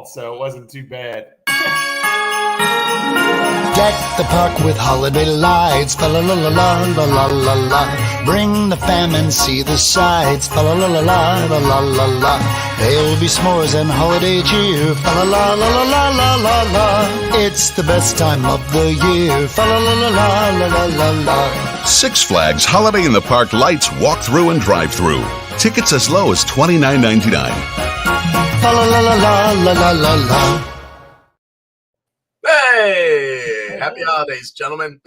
so it wasn't too bad. Deck the park with holiday lights, fa la la la la la la la la. Bring the fam and see the sights, fa la la la la la la la la. There'll be s'mores and holiday cheer, fa la la la la la la la la. It's the best time of the year, fa la la la la la la la la. Six Flags Holiday in the Park Lights walk-through and drive-through. Tickets as low as $29.99. Fa la la la la la la la la. Hey! Happy holidays, gentlemen.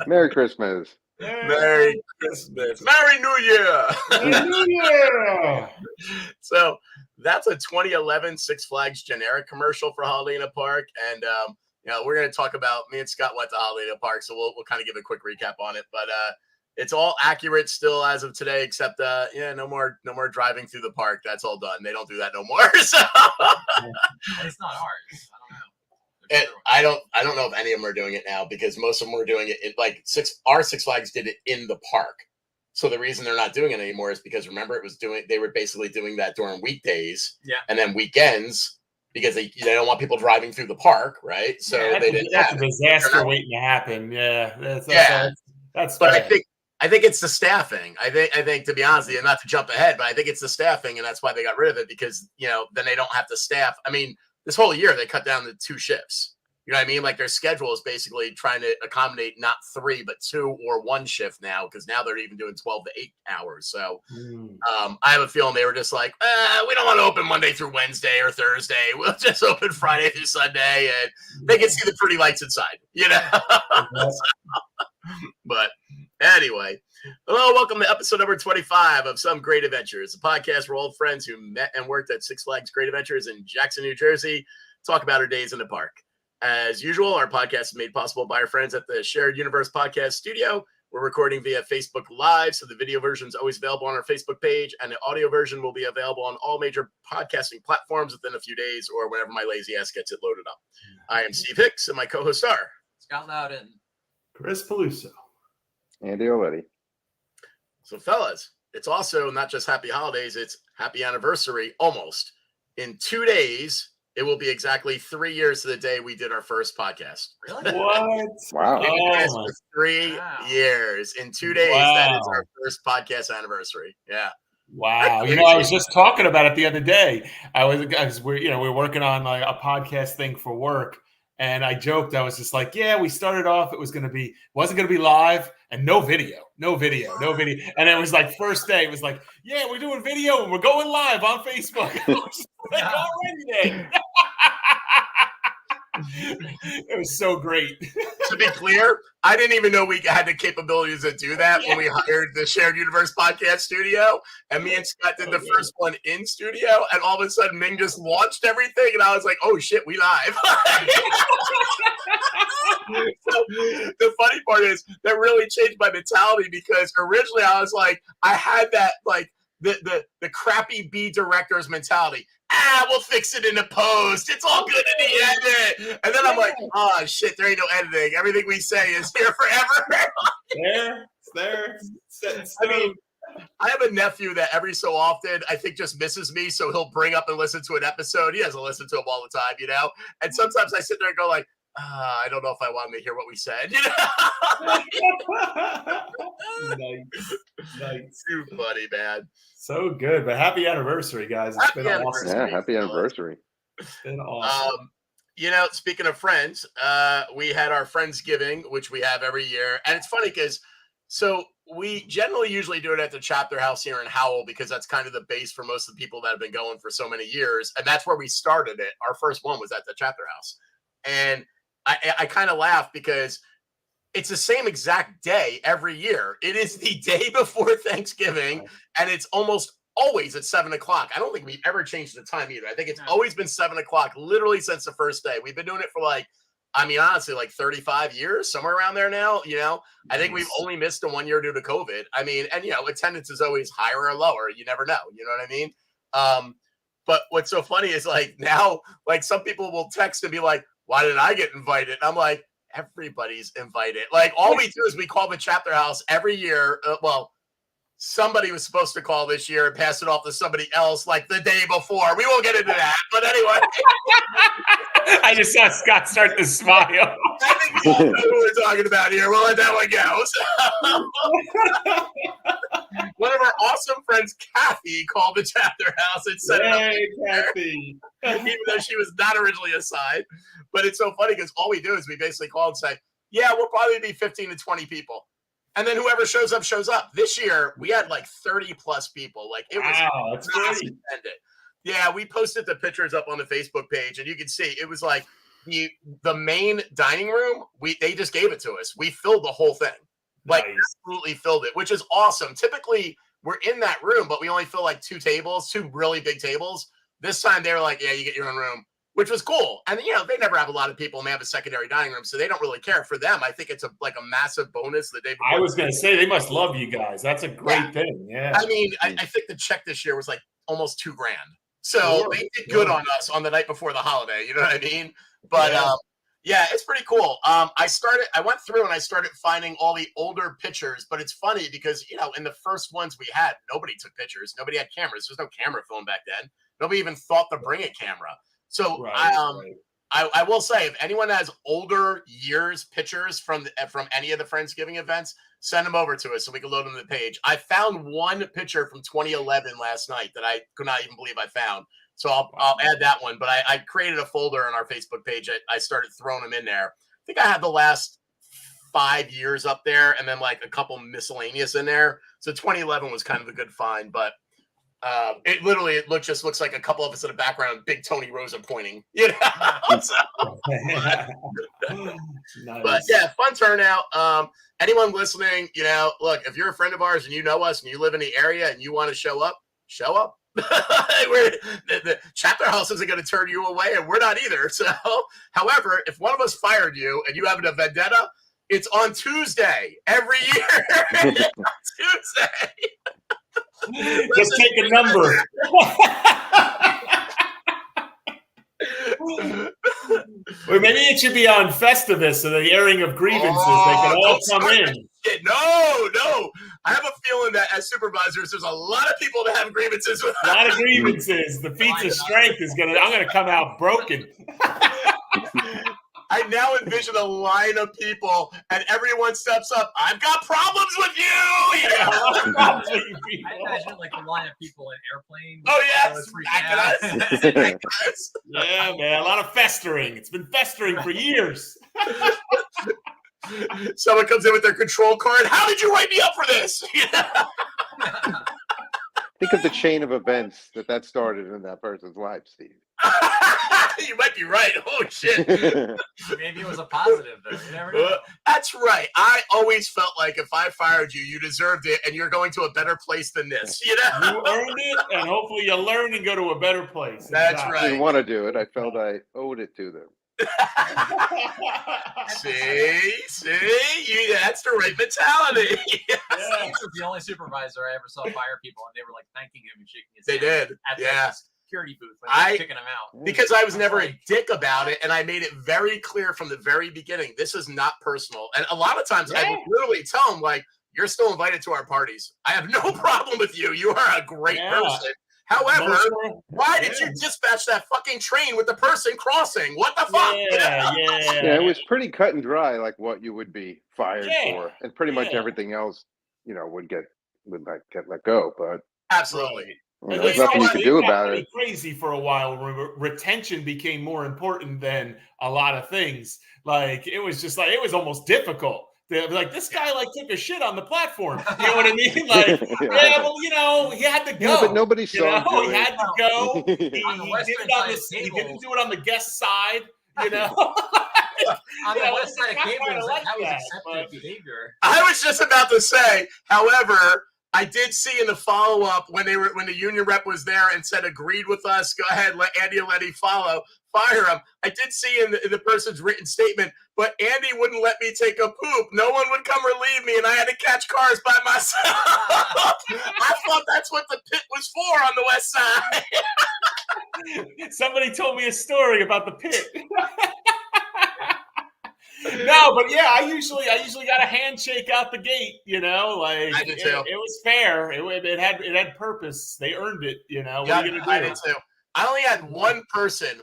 Merry Christmas. Merry Christmas. Merry New Year. Merry New Year. So that's a 2011 Six Flags generic commercial for Holiday in a Park. And, we're going to talk about, me and Scott went to Holiday in a Park, so we'll kind of give a quick recap on it. But it's all accurate still as of today, except, no more driving through the park. That's all done. They don't do that no more. So It's not hard. I don't know if any of them are doing it now, because most of them were doing it our Six Flags did it in the park. So the reason they're not doing it anymore is because, remember, they were basically doing that during weekdays, and then weekends, because they don't want people driving through the park, right? So they didn't. That's a disaster waiting to happen. Yeah, that's. But bad. I think it's the staffing. I think to be honest with you, not to jump ahead, but I think it's the staffing, and that's why they got rid of it, because then they don't have to staff. I mean, this whole year they cut down to 2 shifts. You know what I mean? Like, their schedule is basically trying to accommodate not 3, but 2 or 1 shift now, because now they're even doing 12 to 8 hours. So I have a feeling they were just like, we don't want to open Monday through Wednesday or Thursday. We'll just open Friday through Sunday, and they can see the pretty lights inside, But anyway, hello, welcome to episode number 25 of Some Great Adventures, a podcast where old friends who met and worked at Six Flags Great Adventures in Jackson, New Jersey, talk about our days in the park. As usual, our podcast is made possible by our friends at the Shared Universe Podcast Studio. We're recording via Facebook Live, so the video version is always available on our Facebook page, and the audio version will be available on all major podcasting platforms within a few days, or whenever my lazy ass gets it loaded up. I am Steve Hicks, and my co-hosts are Scott Loudon, Chris Peluso, Andy Auletti. So, fellas, it's also not just happy holidays, it's happy anniversary almost. In 2 days, it will be exactly 3 years to the day we did our first podcast. Really? What? Wow. For 3 years. In 2 days, that is our first podcast anniversary. Yeah. Wow. I was just talking about it the other day. We're working on like a podcast thing for work. And I joked, I was just like, we started off, wasn't going to be live and no video. And it was like, first day, it was like, we're doing video and we're going live on Facebook. I was just like, already then. It was so great. To be clear, I didn't even know we had the capabilities to do that when we hired the Shared Universe Podcast Studio. And me and Scott did the first one in studio. And all of a sudden, Ming just launched everything. And I was like, oh, shit, we live. So the funny part is that really changed my mentality, because originally I was like, I had that like the crappy B director's mentality. We'll fix it in the post. It's all good in the edit. And then I'm like, oh, shit, there ain't no editing. Everything we say is here forever. It's there. I mean, I have a nephew that every so often I think just misses me, so he'll bring up and listen to an episode. He doesn't listen to them all the time, And sometimes I sit there and go like, I don't know if I want him to hear what we said. Nice. Too funny, man. So good. But happy anniversary, guys. It's been awesome. Yeah, happy anniversary. It's been awesome. Speaking of friends, we had our Friendsgiving, which we have every year. And it's funny because we generally usually do it at the chapter house here in Howell, because that's kind of the base for most of the people that have been going for so many years. And that's where we started it. Our first one was at the chapter house. And I kind of laugh because it's the same exact day every year. It is the day before Thanksgiving, and it's almost always at 7:00. I don't think we've ever changed the time either. I think it's always been 7:00, literally since the first day. We've been doing it for honestly, like 35 years, somewhere around there now. I think we've only missed a 1 year due to COVID. I mean, and attendance is always higher or lower. You never know. You know what I mean? But what's so funny is like now, like some people will text and be like, why did I get invited? And I'm like, everybody's invited. Like all we do is we call the chapter house every year. somebody was supposed to call this year and pass it off to somebody else like the day before. We won't get into that. But anyway. I just saw Scott start to smile. I think we all know who we're talking about here. We'll let that one go. So, one of our awesome friends, Kathy, called the chapter house and set it up. Hey, Kathy. Even though she was not originally assigned. But it's so funny because all we do is we basically call and say, yeah, we'll probably be 15 to 20 people. And then whoever shows up, shows up. This year, we had like 30 plus people. Like it was that's great. Yeah, we posted the pictures up on the Facebook page, and you can see it was like the main dining room. They just gave it to us. We filled the whole thing, like absolutely filled it, which is awesome. Typically, we're in that room, but we only fill like two really big tables. This time, they were like, "Yeah, you get your own room," which was cool. And they never have a lot of people, and they have a secondary dining room, so they don't really care. For them, I think it's a massive bonus the day before. I was going to say they must love you guys. That's a great thing. Yeah. I mean, I think the check this year was like almost $2,000. So they did good on us on the night before the holiday. You know what I mean? But yeah, it's pretty cool. I went through and I started finding all the older pictures, but it's funny because, in the first ones we had, nobody took pictures. Nobody had cameras. There's no camera phone back then. Nobody even thought to bring a camera. So I will say, if anyone has older years pictures from any of the Friendsgiving events, send them over to us so we can load them to the page. I found one picture from 2011 last night that I could not even believe I found. So I'll add that one. But I created a folder on our Facebook page. I started throwing them in there. I think I had the last 5 years up there and then like a couple miscellaneous in there. So 2011 was kind of a good find, but it just looks like a couple of us in the background, big Tony Rosa pointing, Nice. But yeah, fun turnout. Anyone listening, look, if you're a friend of ours and you know us and you live in the area and you want to show up. The chapter house isn't going to turn you away, and we're not either. So, however, if one of us fired you and you have a vendetta, it's on Tuesday every year. Tuesday. Just take a number. Or maybe it should be on Festivus, so the airing of grievances. They can all come in. No. I have a feeling that as supervisors, there's a lot of people that have grievances with us. A lot of grievances. The feats of strength I'm going to come out broken. I now envision a line of people, and everyone steps up. I've got problems with you. I imagine like a line of people in airplanes. Oh yeah, yeah, man, a lot of festering. It's been festering for years. Someone comes in with their control card. How did you write me up for this? Think of the chain of events that started in that person's life, Steve. You might be right. Oh, shit. Maybe it was a positive, though. You never know. That's right. I always felt like if I fired you, you deserved it, and you're going to a better place than this. You earned it, and hopefully you learn and go to a better place. That's right. I didn't want to do it. I felt I owed it to them. See, that's the right mentality. He was the only supervisor I ever saw fire people, and they were like thanking him and shaking his hand. They did. At the security booth when they were kicking him out. Because I was never a dick about it, and I made it very clear from the very beginning, this is not personal. And a lot of times I would literally tell them, like, you're still invited to our parties. I have no problem with you. You are a great person. However, why did you dispatch that fucking train with the person crossing? What the fuck? Yeah, it was pretty cut and dry, like what you would be fired for, and pretty much everything else, would get let go. But absolutely, there's nothing you can do about it. Crazy for a while. Retention became more important than a lot of things. Like it was just like it was almost difficult. They're like, this guy took a shit on the platform. You know what I mean? Like, he had to go. Yeah, but nobody saw him. He had to go. He didn't do it on the guest side. On the west side of cables, that was accepted behavior. I was just about to say, however, I did see in the follow-up when the union rep was there and said agreed with us, go ahead, let Andy Auletti fire him. I did see in the person's written statement, but Andy wouldn't let me take a poop. No one would come relieve me, and I had to catch cars by myself. I thought that's what the pit was for on the west side. Somebody told me a story about the pit. No, but yeah, I usually got a handshake out the gate. Like I did too. it was fair. It had purpose. They earned it. What are you gonna do? I did too. I only had one person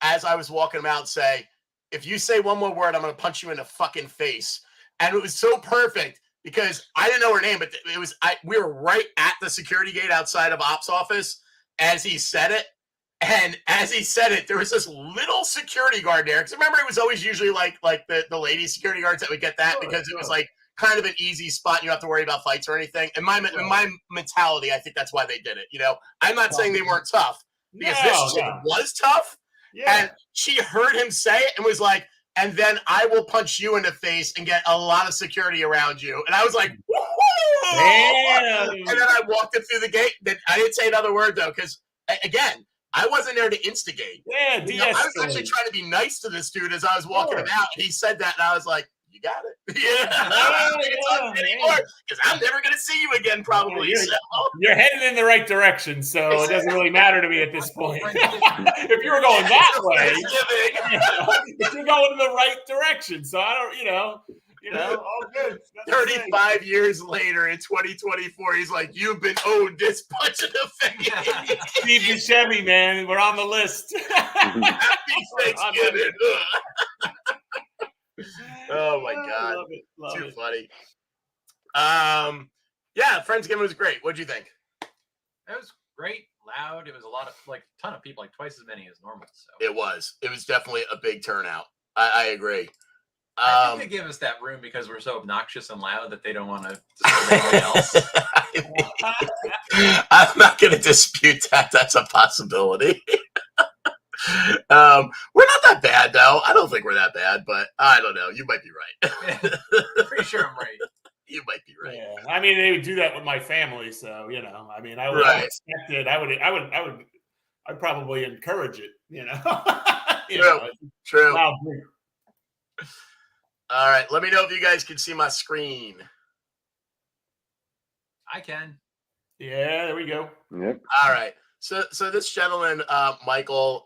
as I was walking them out say, if you say one more word, I'm going to punch you in the fucking face. And it was so perfect because I didn't know her name, but we were right at the security gate outside of Ops office as he said it. And as he said it, there was this little security guard there. Because remember, it was always usually like the lady security guards that would get that because it was like kind of an easy spot. You don't have to worry about fights or anything. And my mentality, I think that's why they did it. I'm not saying they weren't tough because this shit was tough. Yeah. And she heard him say it and was like, and then I will punch you in the face and get a lot of security around you. And I was like, woohoo! Damn. And then I walked it through the gate. I didn't say another word though, because again, I wasn't there to instigate. Yeah, I was actually trying to be nice to this dude as I was walking him out. And he said that, and I was like, you got it. Because I'm never going to see you again, probably. You're headed in the right direction, so it doesn't really matter to me at this point. If you were going that way, if you're going in the right direction, so I don't, all good. 35 years later in 2024, he's like, you've been owed this punch in the face. Steve Buscemi, man, we're on the list. Happy Thanksgiving. Oh my God. Love Too it. funny. Yeah, Friendsgiving was great. What'd you think? It was great, loud. It was a lot of ton of people, twice as many as normal. So it was definitely a big turnout. I agree. I think they give us that room because we're so obnoxious and loud that they don't want to disturb anybody else. I'm not going to dispute that. That's a possibility. We're not that bad, though. I don't think we're that bad, but I don't know. You might be right. Pretty sure I'm right. You might be right. Yeah. I mean, they would do that with my family, so I mean, I would expect it. I'd probably encourage it. True. All right, let me know if you guys can see my screen. I can. Yeah, there we go. Yep. All right. So this gentleman, Michael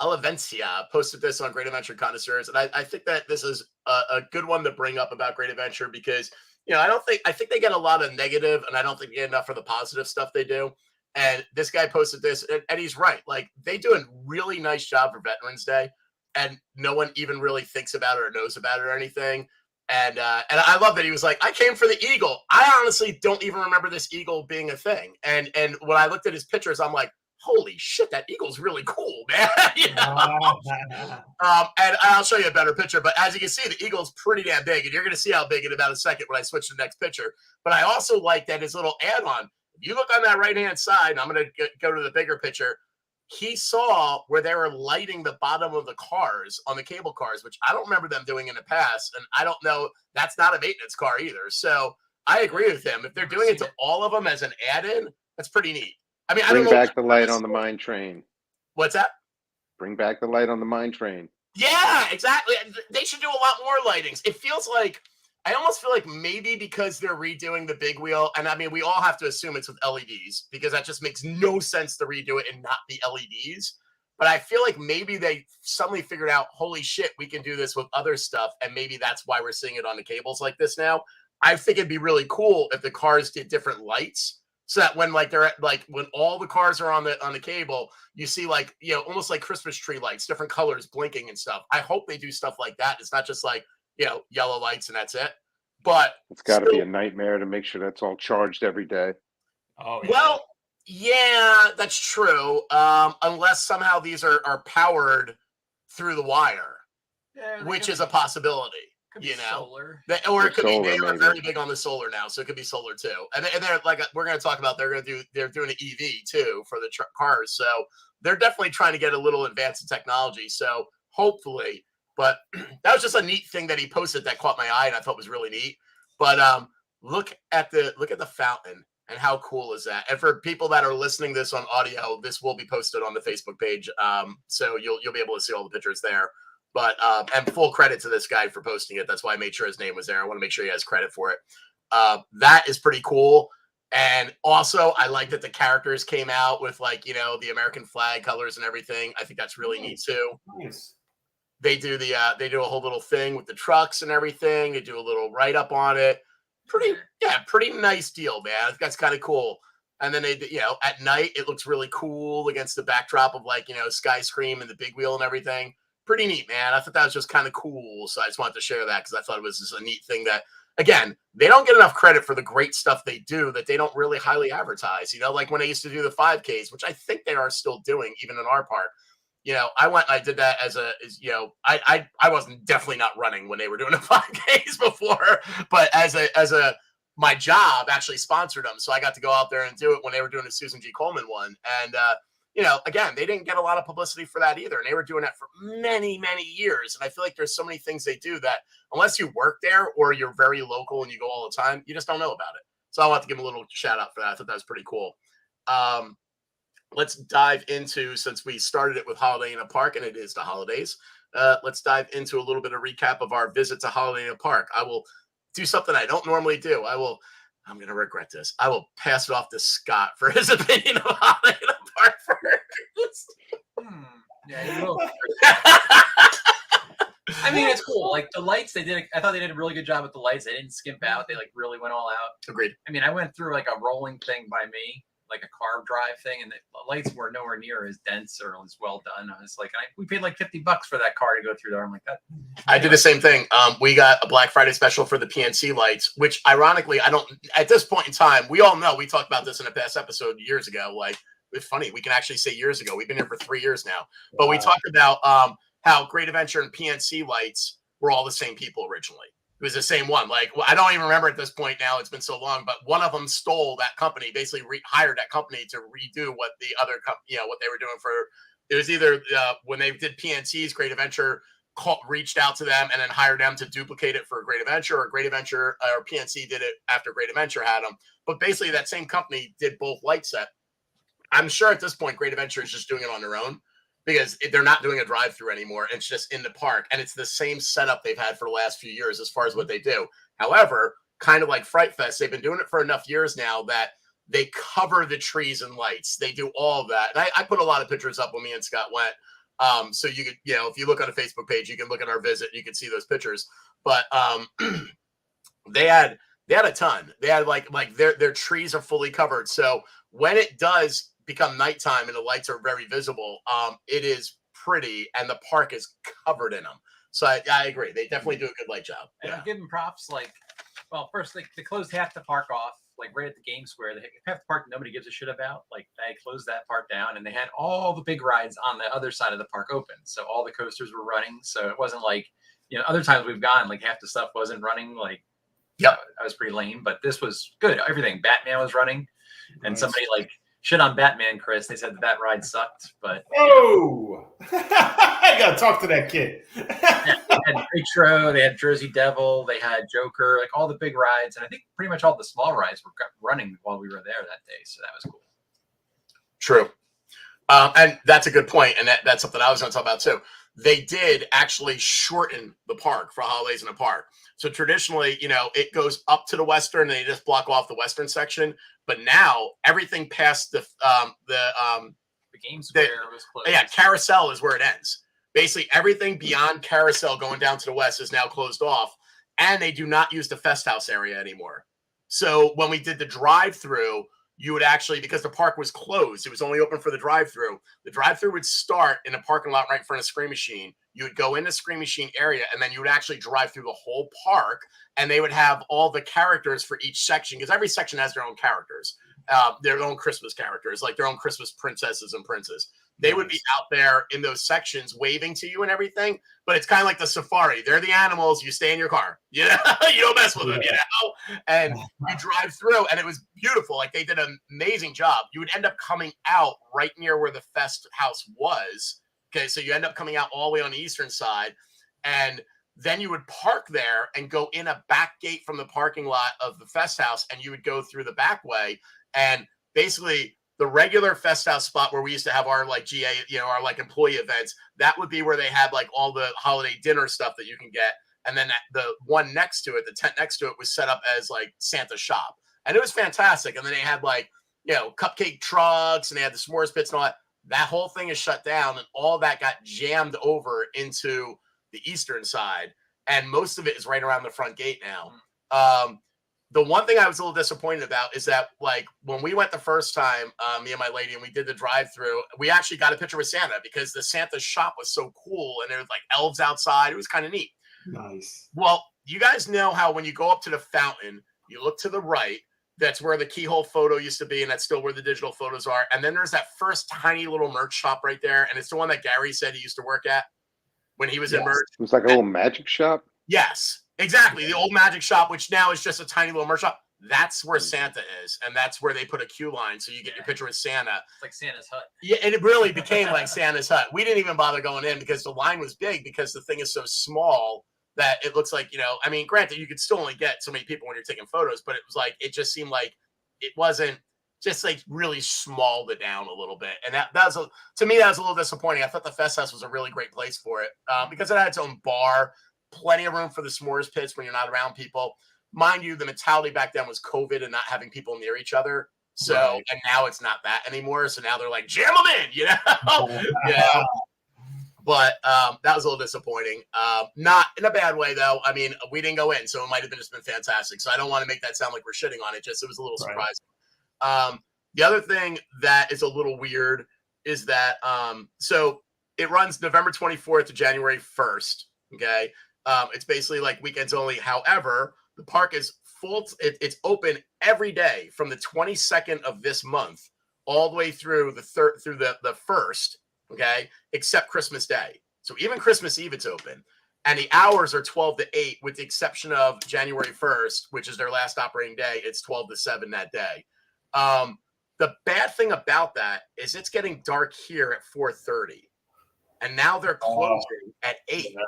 Olivencia, posted this on Great Adventure Connoisseurs, and I think that this is a good one to bring up about Great Adventure because I think they get a lot of negative, and I don't think they get enough for the positive stuff they do. And this guy posted this, and he's right. Like, they do a really nice job for Veterans Day, and no one even really thinks about it or knows about it or anything. And I love that he was like, I came for the eagle. I honestly don't even remember this eagle being a thing. And when I looked at his pictures, I'm like, holy shit, that eagle's really cool, man. And I'll show you a better picture. But as you can see, the eagle's pretty damn big. And you're going to see how big in about a second when I switch to the next picture. But I also like that his little add-on. If you look on that right-hand side, and I'm going to go to the bigger picture, he saw where they were lighting the bottom of the cars on the cable cars, which I don't remember them doing in the past. And I don't know, that's not a maintenance car either. So I agree with him. If they're doing it to all of them as an add-in, that's pretty neat. I mean, Bring back the light on the mine train. What's that? Bring back the light on the mine train. Yeah, exactly. They should do a lot more lightings. It feels like, I almost feel like maybe because they're redoing the big wheel, and I mean, we all have to assume it's with LEDs because that just makes no sense to redo it and not be LEDs. But I feel like maybe they suddenly figured out, holy shit, we can do this with other stuff. And maybe that's why we're seeing it on the cables like this now. I think it'd be really cool if the cars did different lights. So that when when all the cars are on the cable, you see almost like Christmas tree lights, different colors blinking and stuff. I hope they do stuff like that. It's not just like, yellow lights and that's it. But it's got to be a nightmare to make sure that's all charged every day. Oh, yeah. Well, yeah, that's true. Unless somehow these are powered through the wire, which is a possibility. Solar. Or it could solar, be. They are maybe. Very big on the solar now, so it could be solar too. And they're like we're going to talk about. They're doing an EV too for the cars. So they're definitely trying to get a little advanced in technology. So hopefully, but that was just a neat thing that he posted that caught my eye and I thought was really neat. But look at the fountain and how cool is that? And for people that are listening this on audio, this will be posted on the Facebook page. So you'll be able to see all the pictures there. But and full credit to this guy for posting it. That's why I made sure his name was there. I want to make sure he has credit for it. That is pretty cool. And also, I like that the characters came out with the American flag colors and everything. I think that's really neat too. Nice. they do a whole little thing with the trucks and everything. They do a little write up on it. Pretty nice deal, man. I think that's kind of cool. And then they, at night it looks really cool against the backdrop of like, Sky Scream and the big wheel and everything. Pretty neat, man. I thought that was just kind of cool. So I just wanted to share that because I thought it was just a neat thing that, again, they don't get enough credit for the great stuff they do that they don't really highly advertise. Like when they used to do the 5Ks, which I think they are still doing even in our park. I went and I did that I wasn't definitely not running when they were doing the 5Ks before, but as my job actually sponsored them. So I got to go out there and do it when they were doing the Susan G. Coleman one. And, again, they didn't get a lot of publicity for that either. And they were doing that for many, many years. And I feel like there's so many things they do that unless you work there or you're very local and you go all the time, you just don't know about it. So I want to give them a little shout out for that. I thought that was pretty cool. Let's dive into, since we started it with Holiday in a Park and it is the holidays, let's dive into a little bit of recap of our visit to Holiday in a Park. I will do something I don't normally do. I'm going to regret this. I will pass it off to Scott for his opinion of Holiday in a Park first. Yeah, you will. I mean, it's cool. Like the lights, I thought they did a really good job with the lights. They didn't skimp out. They like really went all out. Agreed. I mean, I went through like a rolling thing by me, like a car drive thing, and the lights were nowhere near as dense or as well done. I was like, we paid like $50 for that car to go through there. I'm like that. I did the same thing. We got a Black Friday special for the PNC lights, which ironically, at this point in time, we all know, we talked about this in a past episode years ago. Like, it's funny. We can actually say years ago. We've been here for 3 years now, but we talked about how Great Adventure and PNC lights were all the same people originally. It was the same one. Like, I don't even remember at this point now. It's been so long, but one of them stole that company, basically hired that company to redo what the other company, what they were doing for. It was either when they did PNC's Great Adventure, reached out to them and then hired them to duplicate it for Great Adventure, or Great Adventure or PNC did it after Great Adventure had them. But basically, that same company did both light set. I'm sure at this point, Great Adventure is just doing it on their own because they're not doing a drive-through anymore. It's just in the park, and it's the same setup they've had for the last few years as far as what they do. However, kind of like Fright Fest, they've been doing it for enough years now that they cover the trees and lights. They do all of that. And I put a lot of pictures up when me and Scott went. So you could, if you look on the Facebook page, you can look at our visit. You can see those pictures. But they had a ton. They had like their trees are fully covered. So when it does become nighttime and the lights are very visible, it is pretty, and the park is covered in them. So I agree. They definitely do a good light job. And I'm giving props. First they closed half the park off, like right at the game square. Half the park nobody gives a shit about. Like they closed that part down, and they had all the big rides on the other side of the park open. So all the coasters were running. So it wasn't like, other times we've gone, like half the stuff wasn't running. Like, yep, that was pretty lame. But this was good. Everything. Batman was running, and somebody like shit on Batman, Chris. They said that ride sucked, but I gotta talk to that kid. They had Nitro, they had Jersey Devil, they had Joker, like all the big rides, and I think pretty much all the small rides were running while we were there that day, so that was cool. True, and that's a good point, and that's something I was going to talk about too. They did actually shorten the park for Holidays in a Park. So traditionally, it goes up to the western, and they just block off the western section. But now everything past the game square was closed. Yeah, Carousel is where it ends. Basically, everything beyond Carousel going down to the west is now closed off, and they do not use the Fest House area anymore. So when we did the drive-through, you would actually, because the park was closed, it was only open for the drive-through. The drive-through would start in a parking lot right in front of Scream Machine. You would go in the Scream Machine area, and then you would actually drive through the whole park, and they would have all the characters for each section, because every section has their own characters, their own Christmas characters, like their own Christmas princesses and princes. They would be out there in those sections waving to you and everything, but it's kind of like the safari. They're the animals. You stay in your car. You don't mess with them, And you drive through, and it was beautiful. Like, they did an amazing job. You would end up coming out right near where the Fest House was. Okay, so you end up coming out all the way on the eastern side, and then you would park there and go in a back gate from the parking lot of the Fest House, and you would go through the back way, and basically the regular Fest House spot where we used to have our like GA, our like employee events, that would be where they had like all the holiday dinner stuff that you can get. And then the one next to it, the tent next to it, was set up as like Santa shop. And it was fantastic. And then they had like, cupcake trucks, and they had the s'mores pits and all that. That whole thing is shut down, and all that got jammed over into the eastern side, and most of it is right around the front gate now. The one thing I was a little disappointed about is that, like, when we went the first time, me and my lady, and we did the drive-through, we actually got a picture with Santa because the Santa shop was so cool, and there was like elves outside. It was kind of neat. Nice. Well, you guys know how when you go up to the fountain, you look to the right. That's where the keyhole photo used to be, and that's still where the digital photos are. And then there's that first tiny little merch shop right there, and it's the one that Gary said he used to work at when he was in merch. It was like a little magic shop. Yes. Exactly. The old magic shop, which now is just a tiny little merch shop. That's where Santa is. And that's where they put a queue line. So you get your picture with Santa. It's like Santa's hut. Yeah. And it really became like Santa's hut. We didn't even bother going in because the line was big because the thing is so small that it looks like, I mean, granted, you could still only get so many people when you're taking photos, but it was like, it just seemed like it wasn't just like really smalled it down a little bit. And that was, to me, that was a little disappointing. I thought the Fest House was a really great place for it because it had its own bar. Plenty of room for the s'mores pits when you're not around people. Mind you, the mentality back then was COVID and not having people near each other. So, right. And now it's not that anymore. So now they're like, jam them in, Yeah. But that was a little disappointing. Not in a bad way, though. I mean, we didn't go in, so it might have just been fantastic. So I don't want to make that sound like we're shitting on it. Just it was a little surprising. The other thing that is a little weird is that so it runs November 24th to January 1st. Okay. It's basically like weekends only. However, the park is full. It's open every day from the 22nd of this month all the way through the 1st. Okay, except Christmas Day. So even Christmas Eve, it's open, and the hours are 12 to 8, with the exception of January 1st, which is their last operating day. It's 12 to 7 that day. The bad thing about that is it's getting dark here at 4:30, and now they're closing at 8. Yeah.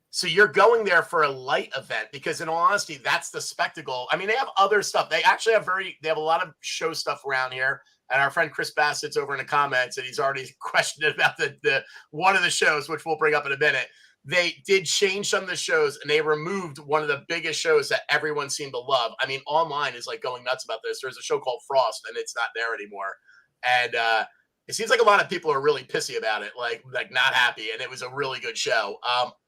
So you're going there for a light event because, in all honesty, that's the spectacle. I mean, they have other stuff. They actually have they have a lot of show stuff around here. And our friend Chris Bassett's over in the comments, and he's already questioned about the one of the shows, which we'll bring up in a minute. They did change some of the shows, and they removed one of the biggest shows that everyone seemed to love. I mean, online is like going nuts about this. There's a show called Frost, and it's not there anymore. And it seems like a lot of people are really pissy about it, like not happy. And it was a really good show.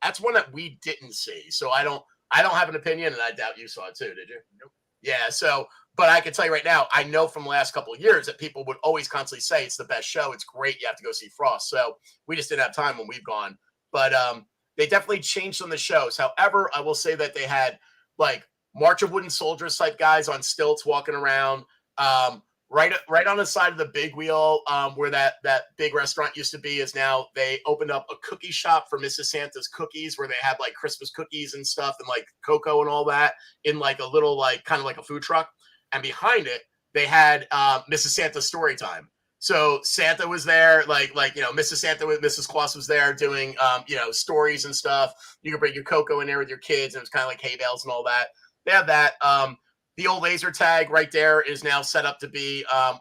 That's one that we didn't see, so I don't have an opinion, and I doubt you saw it too. Did you? Nope. Yeah. So, but I can tell you right now, I know from the last couple of years that people would always constantly say it's the best show. It's great. You have to go see Frost. So we just didn't have time when we've gone. But they definitely changed some of the shows. However, I will say that they had like March of Wooden Soldiers type guys on stilts walking around. Right on the side of the big wheel where that big restaurant used to be is now they opened up a cookie shop for Mrs. Santa's Cookies where they had like Christmas cookies and stuff and like cocoa and all that in like a little like kind of like a food truck. And behind it, they had Mrs. Santa's Story Time. So Santa was there, like Mrs. Santa with Mrs. Claus was there doing stories and stuff. You could bring your cocoa in there with your kids, and it was kind of like hay bales and all that. They have that. The old laser tag right there is now set up to be a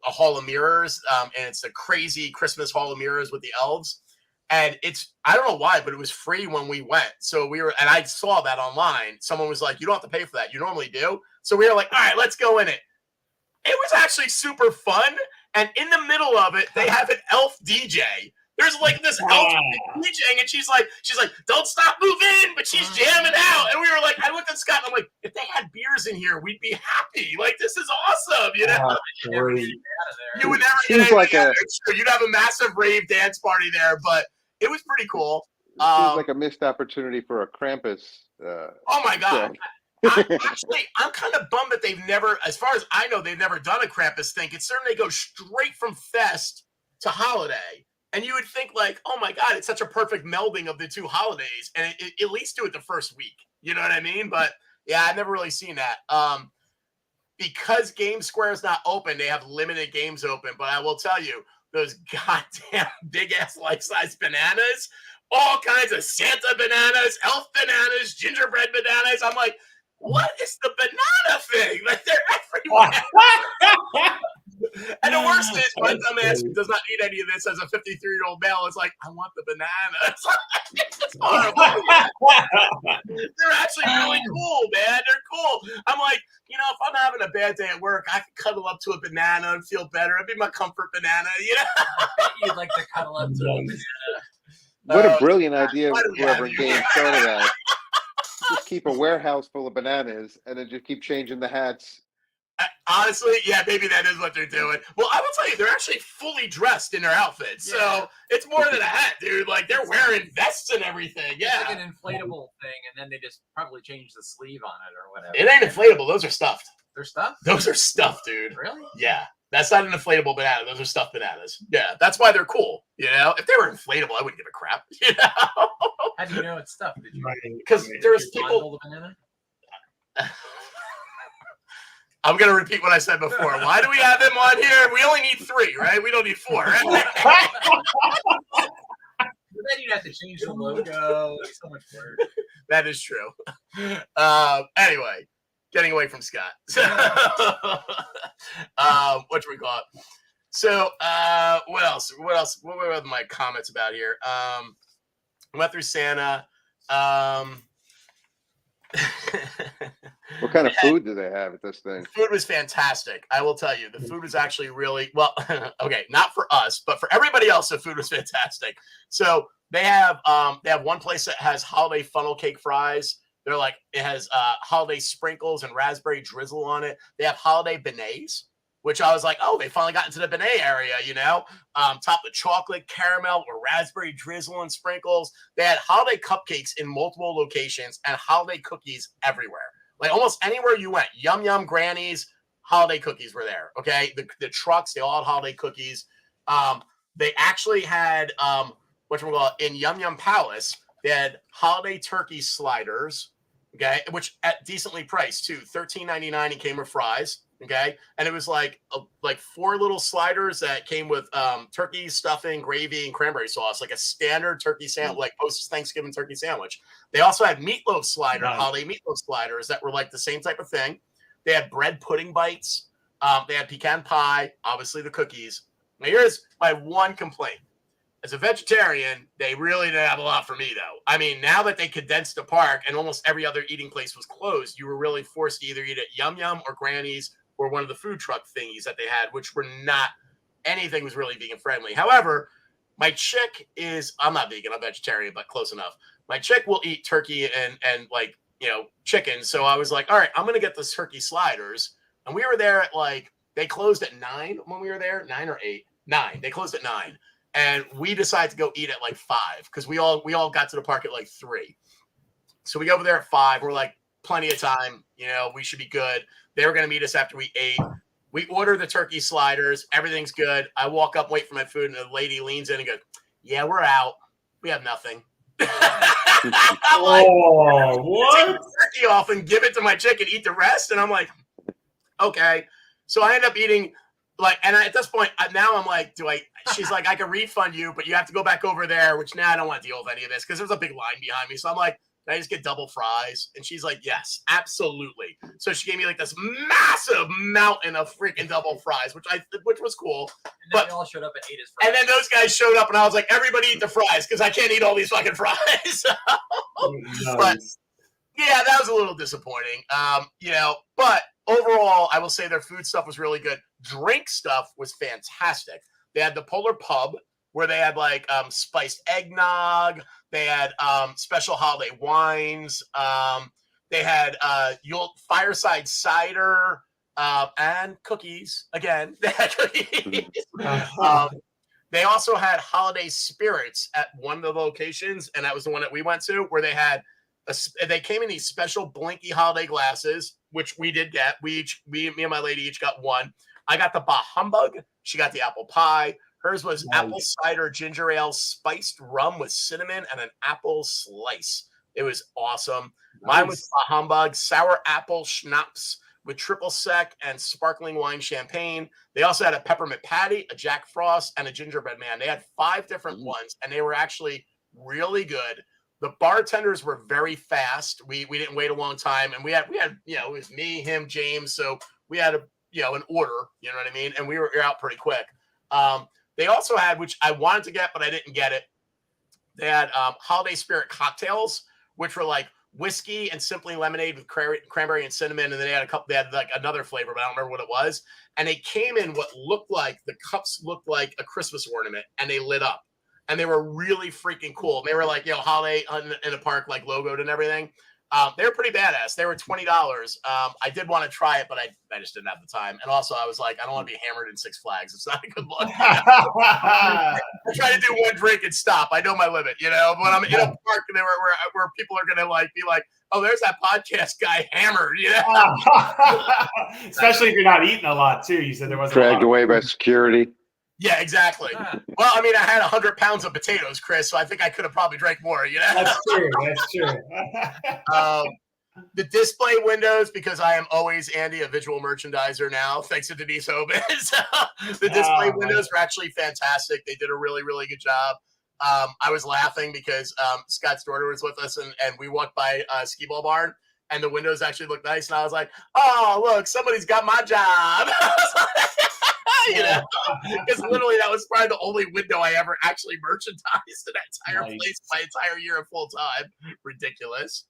Hall of Mirrors, and it's a crazy Christmas Hall of Mirrors with the elves. And I don't know why, but it was free when we went. So and I saw that online. Someone was like, you don't have to pay for that. You normally do. So we were like, all right, let's go in it. It was actually super fun. And in the middle of it, they have an elf DJ. There's like this elf DJing, and she's like, don't stop moving, but she's jamming out. And we were like, I looked at Scott, and I'm like, if they had beers in here, we'd be happy. Like, this is awesome, you know? You would never get you'd have a massive rave dance party there, but it was pretty cool. It seems like a missed opportunity for a Krampus. Oh my God. I'm kind of bummed that they've never, as far as I know, they've never done a Krampus thing. Considering they go straight from Fest to Holiday. And you would think like, oh my God, it's such a perfect melding of the two holidays. And at least do it the first week. You know what I mean? But yeah, I've never really seen that. Because Game Square is not open, they have limited games open. But I will tell you, those goddamn big ass life-size bananas, all kinds of Santa bananas, elf bananas, gingerbread bananas. I'm like, what is the banana thing? Like, they're everywhere. And the worst is, my dumb ass who does not eat any of this as a 53-year-old male is like, I want the banana. It's horrible. They're actually really cool, man. They're cool. I'm like, if I'm having a bad day at work, I can cuddle up to a banana and feel better. It'd be my comfort banana, You'd like to cuddle up to a banana. What a brilliant idea! why do we Whoever have in you? game started that. Just keep a warehouse full of bananas, and then just keep changing the hats. Honestly, yeah, maybe that is what they're doing. Well, I will tell you, they're actually fully dressed in their outfits, so it's more than a hat, dude. Like they're wearing vests and everything. Yeah, it's like an inflatable thing, and then they just probably change the sleeve on it or whatever. it ain't inflatable; those are stuffed. They're stuffed. Those are stuffed, dude. Really? Yeah, that's not an inflatable banana. Those are stuffed bananas. Yeah, that's why they're cool. You know, if they were inflatable, I wouldn't give a crap. You know, how do you know it's stuffed? Did you? Because there's people. The banana? I'm going to repeat what I said before. Why do we have them on here? We only need 3, right? We don't need 4. Right? But then you'd have to change the logo. It's so much work. That is true. Anyway, getting away from Scott. What do we call it? So, what else? What were my comments about here? Went through Santa. What kind of food do they have at this thing? The food was fantastic. I will tell you, the food was actually really well. Okay, not for us, but for everybody else, the food was fantastic. So they have one place that has holiday funnel cake fries. They're like it has holiday sprinkles and raspberry drizzle on it. They have holiday beignets, which I was like, oh, they finally got into the beignet area, you know, topped with chocolate, caramel, or raspberry drizzle and sprinkles. They had holiday cupcakes in multiple locations and holiday cookies everywhere. Like almost anywhere you went, Yum Yum Grannies, holiday cookies were there. Okay, the trucks, they all had holiday cookies. They actually had in Yum Yum Palace, they had holiday turkey sliders. Okay, which at decently priced too, $13.99 and came with fries. Okay, and it was like 4 little sliders that came with turkey stuffing, gravy, and cranberry sauce, like a standard turkey sandwich, like post Thanksgiving turkey sandwich. They also had meatloaf holiday meatloaf sliders that were like the same type of thing. They had bread pudding bites. They had pecan pie, obviously the cookies. Now here's my one complaint. As a vegetarian, they really didn't have a lot for me, though. I mean, now that they condensed the park and almost every other eating place was closed, you were really forced to either eat at Yum Yum or Granny's or one of the food truck thingies that they had, which were not anything was really vegan friendly. However, my chick is, I'm not vegan, I'm vegetarian, but close enough. My chick will eat turkey and like, you know, chicken. So I was like, all right, I'm going to get this turkey sliders. And we were there at like, they closed at 9 when we were there, 9 or 8, 9. They closed at 9. And we decided to go eat at like 5 because we all got to the park at like 3. So we go over there at 5. We're like, plenty of time. You know, we should be good. They were going to meet us after we ate. We order the turkey sliders. Everything's good. I walk up, wait for my food, and the lady leans in and goes, yeah, we're out. We have nothing. I'm like, what? Take the turkey off and give it to my chicken, eat the rest. And I'm like, okay. So I end up eating and at this point, now I'm like, she's like, I can refund you, but you have to go back over there, which now I don't want to deal with any of this because there's a big line behind me. So I'm like, can I just get double fries? And she's like, yes, absolutely. So she gave me like this massive mountain of freaking double fries, which was cool. And then they all showed up and ate his fries. And then those guys showed up and I was like, everybody eat the fries because I can't eat all these fucking fries. Nice. But yeah, that was a little disappointing. You know, but overall, I will say their food stuff was really good. Drink stuff was fantastic. They had the Polar Pub where they had like spiced eggnog. They had special holiday wines. They had fireside cider and cookies. Again, they had cookies. They also had holiday spirits at one of the locations, and that was the one that we went to, where they had they came in these special blinky holiday glasses, which we did get. Me and my lady each got one. I got the Bah Humbug. She got the apple pie. Hers was apple cider ginger ale, spiced rum with cinnamon, and an apple slice. It was awesome. Nice. Mine was Bah Humbug, sour apple schnapps with triple sec and sparkling wine champagne. They also had a peppermint patty, a Jack Frost, and a gingerbread man. They had 5 different ones, and they were actually really good. The bartenders were very fast. We didn't wait a long time, and we had you know, it was me, him, James, so we had an order, you know what I mean, and we were out pretty quick. They also had, which I wanted to get but I didn't get it. They had holiday spirit cocktails, which were like whiskey and simply lemonade with cranberry and cinnamon, and then they had like another flavor, but I don't remember what it was. And they came in what looked like the cups looked like a Christmas ornament, and they lit up. and they were really freaking cool. They were like, holiday in a park, like logoed and everything. They were pretty badass. They were $20. I did want to try it, but I just didn't have the time. And also, I was like, I don't want to be hammered in Six Flags. It's not a good look. I try to do one drink and stop. I know my limit, But I'm in a park where people are gonna be like, oh, there's that podcast guy hammered, Especially if you're not eating a lot too. You said there wasn't dragged away by security. Yeah, exactly. Well, I mean, I had 100 pounds of potatoes, Chris, so I think I could have probably drank more, That's true. The display windows, because I am always, Andy, a visual merchandiser now, thanks to Denise Obis. The display windows were actually fantastic. They did a really, really good job. I was laughing because Scott's daughter was with us, and we walked by Skee Ball Barn, and the windows actually looked nice, and I was like, oh, look, somebody's got my job. Because literally that was probably the only window I ever actually merchandised in that entire place my entire year of full time. Ridiculous.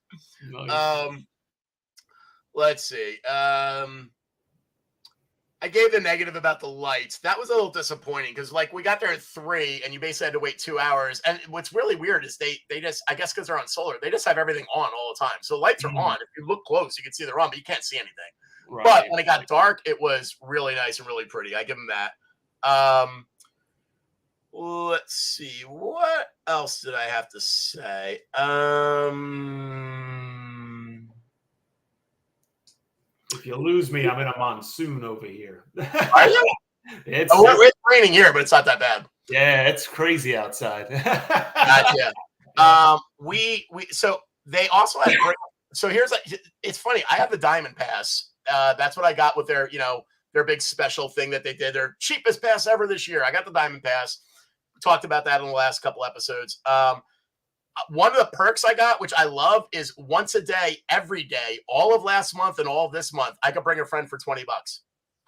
Nice. Let's see. I gave the negative about the lights. That was a little disappointing because we got there at 3 and you basically had to wait 2 hours. And what's really weird is they just, I guess because they're on solar, they just have everything on all the time. So the lights are on. If you look close, you can see they're on, but you can't see anything. Right. But when it got dark, it was really nice and really pretty. I give them that. Let's see. What else did I have to say? If you lose me, I'm in a monsoon over here. Are you? It's raining here, but it's not that bad. Yeah, it's crazy outside. Gotcha. So they also had so here's it's funny. I have the Diamond Pass. That's what I got with their, their big special thing that they did. Their cheapest pass ever this year. I got the Diamond Pass. We talked about that in the last couple episodes. One of the perks I got, which I love, is once a day, every day, all of last month and all of this month, I could bring a friend for $20.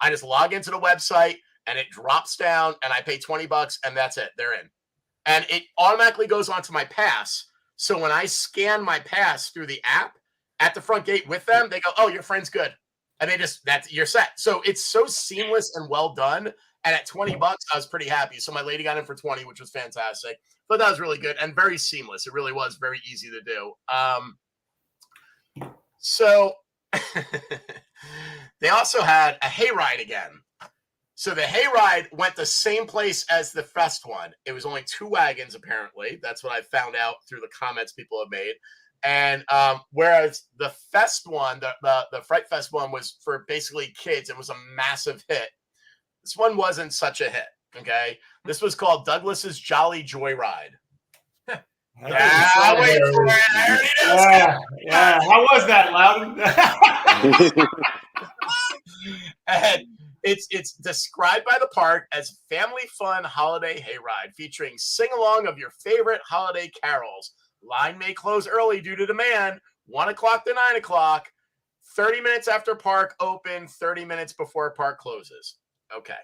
I just log into the website and it drops down and I pay $20 and that's it. They're in. And it automatically goes onto my pass. So when I scan my pass through the app at the front gate with them, they go, oh, your friend's good. And you're set. So it's so seamless and well done. And at $20, I was pretty happy. So my lady got in for 20, which was fantastic. But that was really good and very seamless. It really was very easy to do. So they also had a hayride again. So the hayride went the same place as the Fest one. It was only 2 wagons, apparently. That's what I found out through the comments people have made. And whereas the Fest one, the Fright Fest one was for basically kids, it was a massive hit. This one wasn't such a hit, okay? This was called Douglas's Jolly Joyride. Wait for it. I already know. Yeah. How was that, Loudon? And it's described by the park as family fun holiday hayride featuring sing-along of your favorite holiday carols. Line may close early due to demand, 1 o'clock to 9 o'clock, 30 minutes after park open, 30 minutes before park closes. Okay.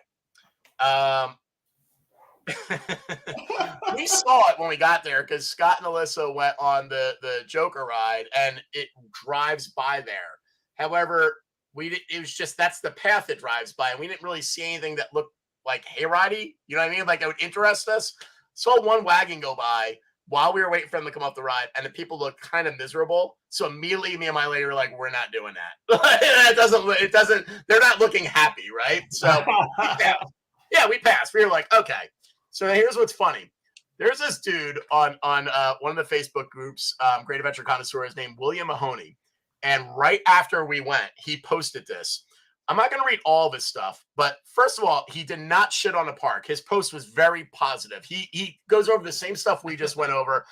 We saw it when we got there because Scott and Alyssa went on the Joker ride and it drives by there. However, it was just, that's the path it drives by, and we didn't really see anything that looked like hayride-y. You know what I mean? Like it would interest us. Saw one wagon go by while we were waiting for them to come off the ride, and the people looked kind of miserable. So immediately me and my lady were like, we're not doing that. They're not looking happy, right? So we passed. We were like, okay. So here's what's funny. There's this dude on one of the Facebook groups, Great Adventure Connoisseurs, named William Mahoney. And right after we went, he posted this. I'm not going to read all this stuff, but first of all, he did not shit on the park. His post was very positive. He goes over the same stuff we just went over,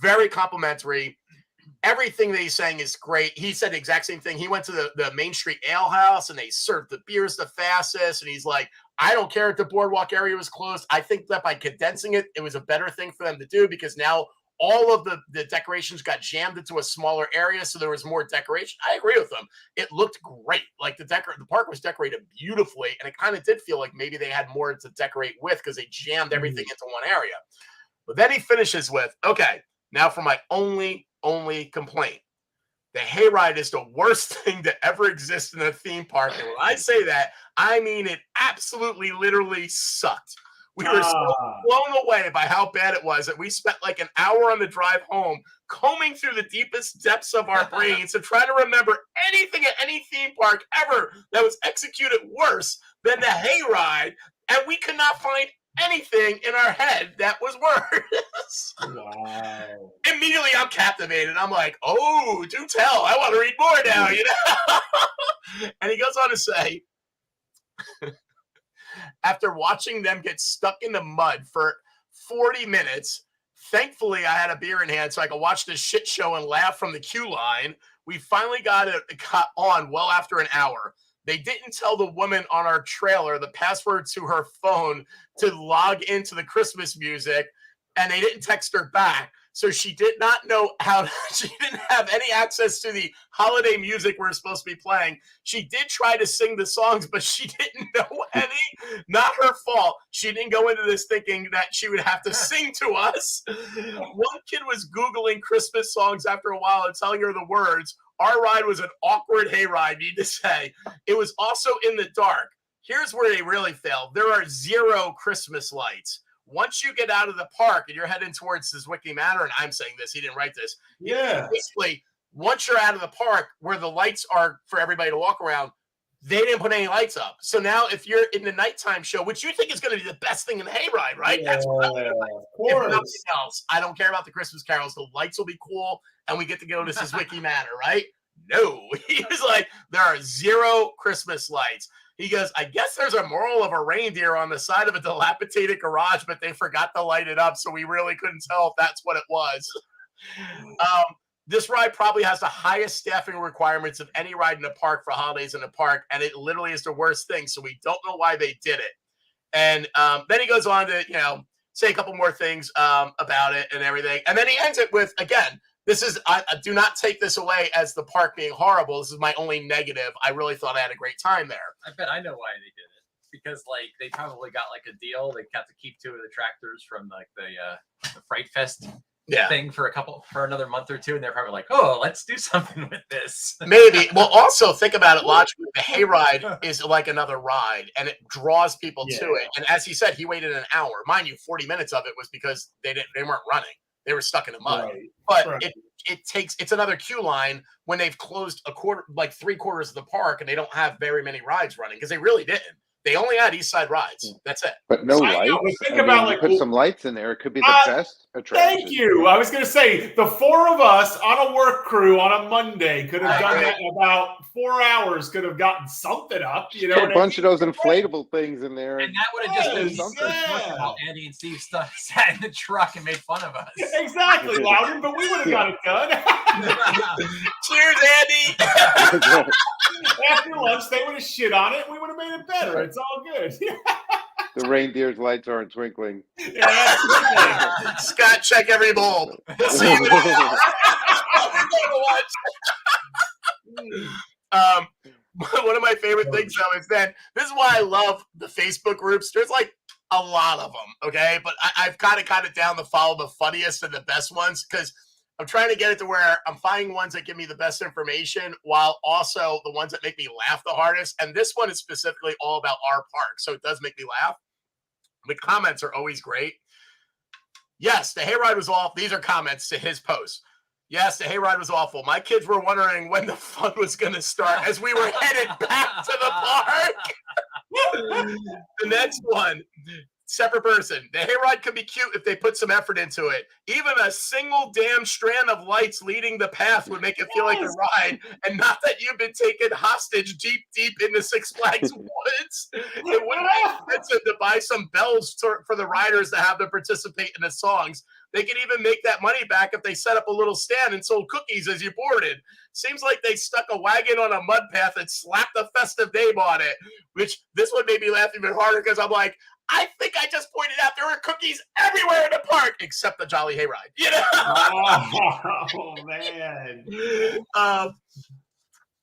very complimentary. Everything that he's saying is great. He said the exact same thing. He went to the Main Street Ale House and they served the beers the fastest. And he's like, I don't care if the boardwalk area was closed. I think that by condensing it, it was a better thing for them to do because now all of the decorations got jammed into a smaller area, so there was more decoration. I agree with them. It looked great. Like the park was decorated beautifully, and it kind of did feel like maybe they had more to decorate with because they jammed everything into one area. But then he finishes with, okay, now for my only complaint. The hayride is the worst thing to ever exist in a theme park. And when I say that, I mean it absolutely, literally sucked. We were so blown away by how bad it was that we spent like an hour on the drive home combing through the deepest depths of our brains to try to remember anything at any theme park ever that was executed worse than the hayride, and we could not find anything in our head that was worse. Wow. Immediately I'm captivated. I'm like, oh, do tell. I want to read more now, you know? And he goes on to say, after watching them get stuck in the mud for 40 minutes, thankfully I had a beer in hand so I could watch this shit show and laugh from the queue line. We finally got it on well after an hour. They didn't tell the woman on our trailer the password to her phone to log into the Christmas music, and they didn't text her back. So she did not know she didn't have any access to the holiday music we're supposed to be playing. She did try to sing the songs, but she didn't know any. Not her fault. She didn't go into this thinking that she would have to sing to us. One kid was Googling Christmas songs after a while and telling her the words. Our ride was an awkward hayride, need to say. It was also in the dark. Here's where they really failed. There are 0 Christmas lights. Once you get out of the park and you're heading towards Zwicky Manor, and I'm saying this, he didn't write this. Yeah. Basically, once you're out of the park where the lights are for everybody to walk around, they didn't put any lights up. So now if you're in the nighttime show, which you think is going to be the best thing in the hayride, right? Yeah, that's what I'm of If course. nothing else, I don't care about the Christmas carols. The lights will be cool, and we get to go to Zwicky Manor, right? No. He was like, there are 0 Christmas lights. He goes, I guess there's a moral of a reindeer on the side of a dilapidated garage, but they forgot to light it up, so we really couldn't tell if that's what it was. This ride probably has the highest staffing requirements of any ride in the park for holidays in the park, and it literally is the worst thing, so we don't know why they did it. And then he goes on to, say a couple more things about it and everything. And then he ends it with, again, I do not take this away as the park being horrible. This is my only negative. I really thought I had a great time there. I bet I know why they did it. Because they probably got like a deal. They got to keep 2 of the tractors from like the Fright Fest thing for another month or 2, and they're probably like, oh, let's do something with this. Maybe. Well, also think about it logically. The hayride is like another ride, and it draws people to it. And as he said, he waited an hour. Mind you, 40 minutes of it was because they weren't running. They were stuck in the mud. Right. But it's another queue line when they've closed 3/4 of the park and they don't have very many rides running, because they really didn't. They only had East Side rides. That's it. But no lights. Put some lights in there. It could be the best attraction. Thank you. I was going to say, the 4 of us on a work crew on a Monday could have done that in about 4 hours. Could have gotten something up. Put a bunch of those inflatable things in there, and that would have just been something. While Andy and Steve sat in the truck and made fun of us. Exactly, Loudon. But we would have got it done. Cheers, Andy. After lunch, they would have shit on it, and we would have made it better. It's all good. The reindeer's lights aren't twinkling. Yeah, Scott, check every bulb. We'll see you. One of my favorite things, though, is that this is why I love the Facebook groups. There's like a lot of them, okay? But I've kind of cut it down to follow the funniest and the best ones, because I'm trying to get it to where I'm finding ones that give me the best information while also the ones that make me laugh the hardest. And this one is specifically all about our park, so it does make me laugh. The comments are always great. Yes, the hayride was awful. These are comments to his post. Yes, the hayride was awful. My kids were wondering when the fun was going to start as we were headed back to the park. The next one. Separate person. The hayride could be cute if they put some effort into it. Even a single damn strand of lights leading the path would make it feel like a ride, and not that you've been taken hostage deep into Six Flags woods. It wouldn't be expensive to buy some bells for the riders to have them participate in the songs. They could even make that money back if they set up a little stand and sold cookies as you boarded. Seems like they stuck a wagon on a mud path and slapped a festive name on it, which this one made me laugh even harder, because I'm like, I think I just pointed out there were cookies everywhere in the park except the Jolly Hayride. Oh, man.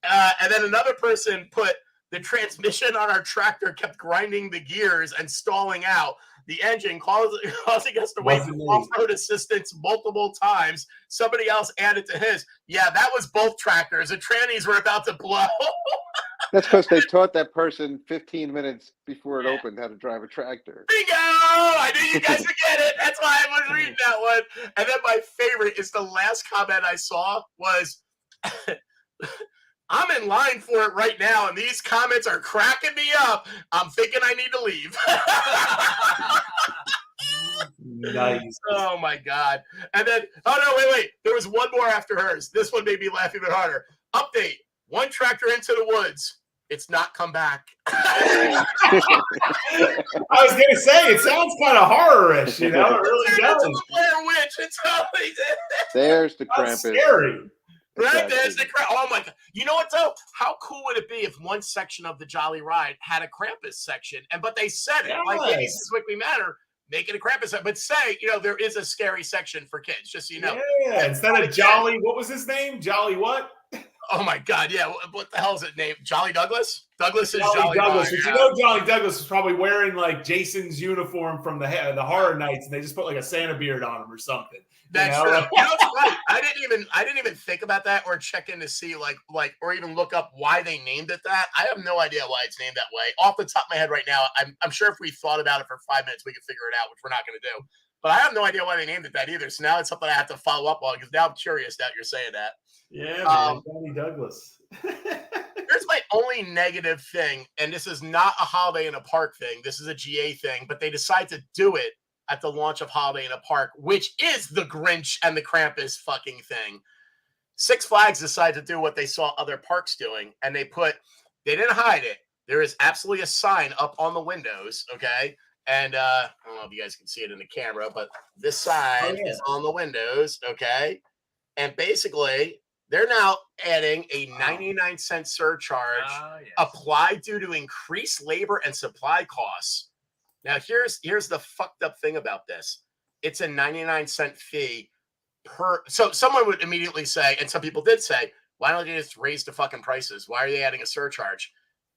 And then another person put, the transmission on our tractor kept grinding the gears and stalling out. The engine causing us to wait for off-road assistance multiple times. Somebody else added to his. Yeah, that was both tractors. The trannies were about to blow. That's because they taught that person 15 minutes before it opened how to drive a tractor. Bingo! I knew you guys would get it. That's why I was reading that one. And then my favorite is the last comment I saw was, I'm in line for it right now, and these comments are cracking me up. I'm thinking I need to leave. Nice. Oh, my God. And then, wait. There was one more after hers. This one made me laugh even harder. Update. One tractor into the woods. It's not come back. I was going to say, it sounds kind of horror-ish, you know? It really does. It's a Blair Witch. It's always There's the That's Krampus. scary. Right, there's the Oh my God! You know what though? How cool would it be if one section of the Jolly Ride had a Krampus section? But they said it like maybe this Weekly Matter, make it a Krampus section, but say there is a scary section for kids, just so you know. Yeah, instead of Jolly, what was his name? Jolly what? Oh my God! Yeah, what the hell is it named? Jolly Douglas? Douglas is Jolly Douglas. Ride, But you know, Jolly Douglas was probably wearing like Jason's uniform from the Horror Nights, and they just put like a Santa beard on him or something. That's true. It's funny. I didn't even think about that or check in to see like or even look up why they named it that. I have no idea why it's named that way. Off the top of my head right now, I'm sure if we thought about it for 5 minutes, we could figure it out, which we're not going to do. But I have no idea why they named it that either. So now it's something I have to follow up on because now I'm curious that you're saying that. Yeah, man, Jolly Douglas. Here's my only negative thing, and this is not a Holiday in a Park thing. This is a GA thing, but they decide to do it at the launch of Holiday in a Park, which is the Grinch and the Krampus fucking thing. Six Flags decided to do what they saw other parks doing, and they didn't hide it. There is absolutely a sign up on the windows, okay? And I don't know if you guys can see it in the camera, but this sign is on the windows, okay? And basically, they're now adding a 99-cent surcharge applied due to increased labor and supply costs. Now, here's the fucked up thing about this. It's a 99-cent fee per. So someone would immediately say, and some people did say, why don't you just raise the fucking prices? Why are they adding a surcharge?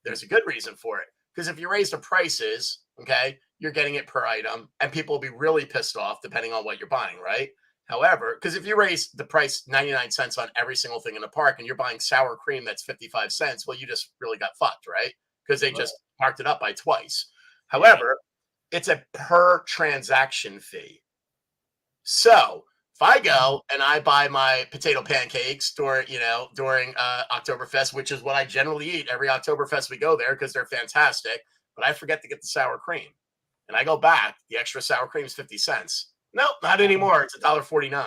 There's a good reason for it. Because if you raise the prices, okay, you're getting it per item, and people will be really pissed off depending on what you're buying, right? However, because if you raise the price 99 cents on every single thing in the park and you're buying sour cream that's 55 cents, well, you just really got fucked, right? Because they just marked it up by twice. However, it's a per transaction fee. So if I go and I buy my potato pancakes during Oktoberfest, which is what I generally eat every Oktoberfest we go there because they're fantastic, but I forget to get the sour cream. And I go back, the extra sour cream is 50 cents. Nope, not anymore. It's $1.49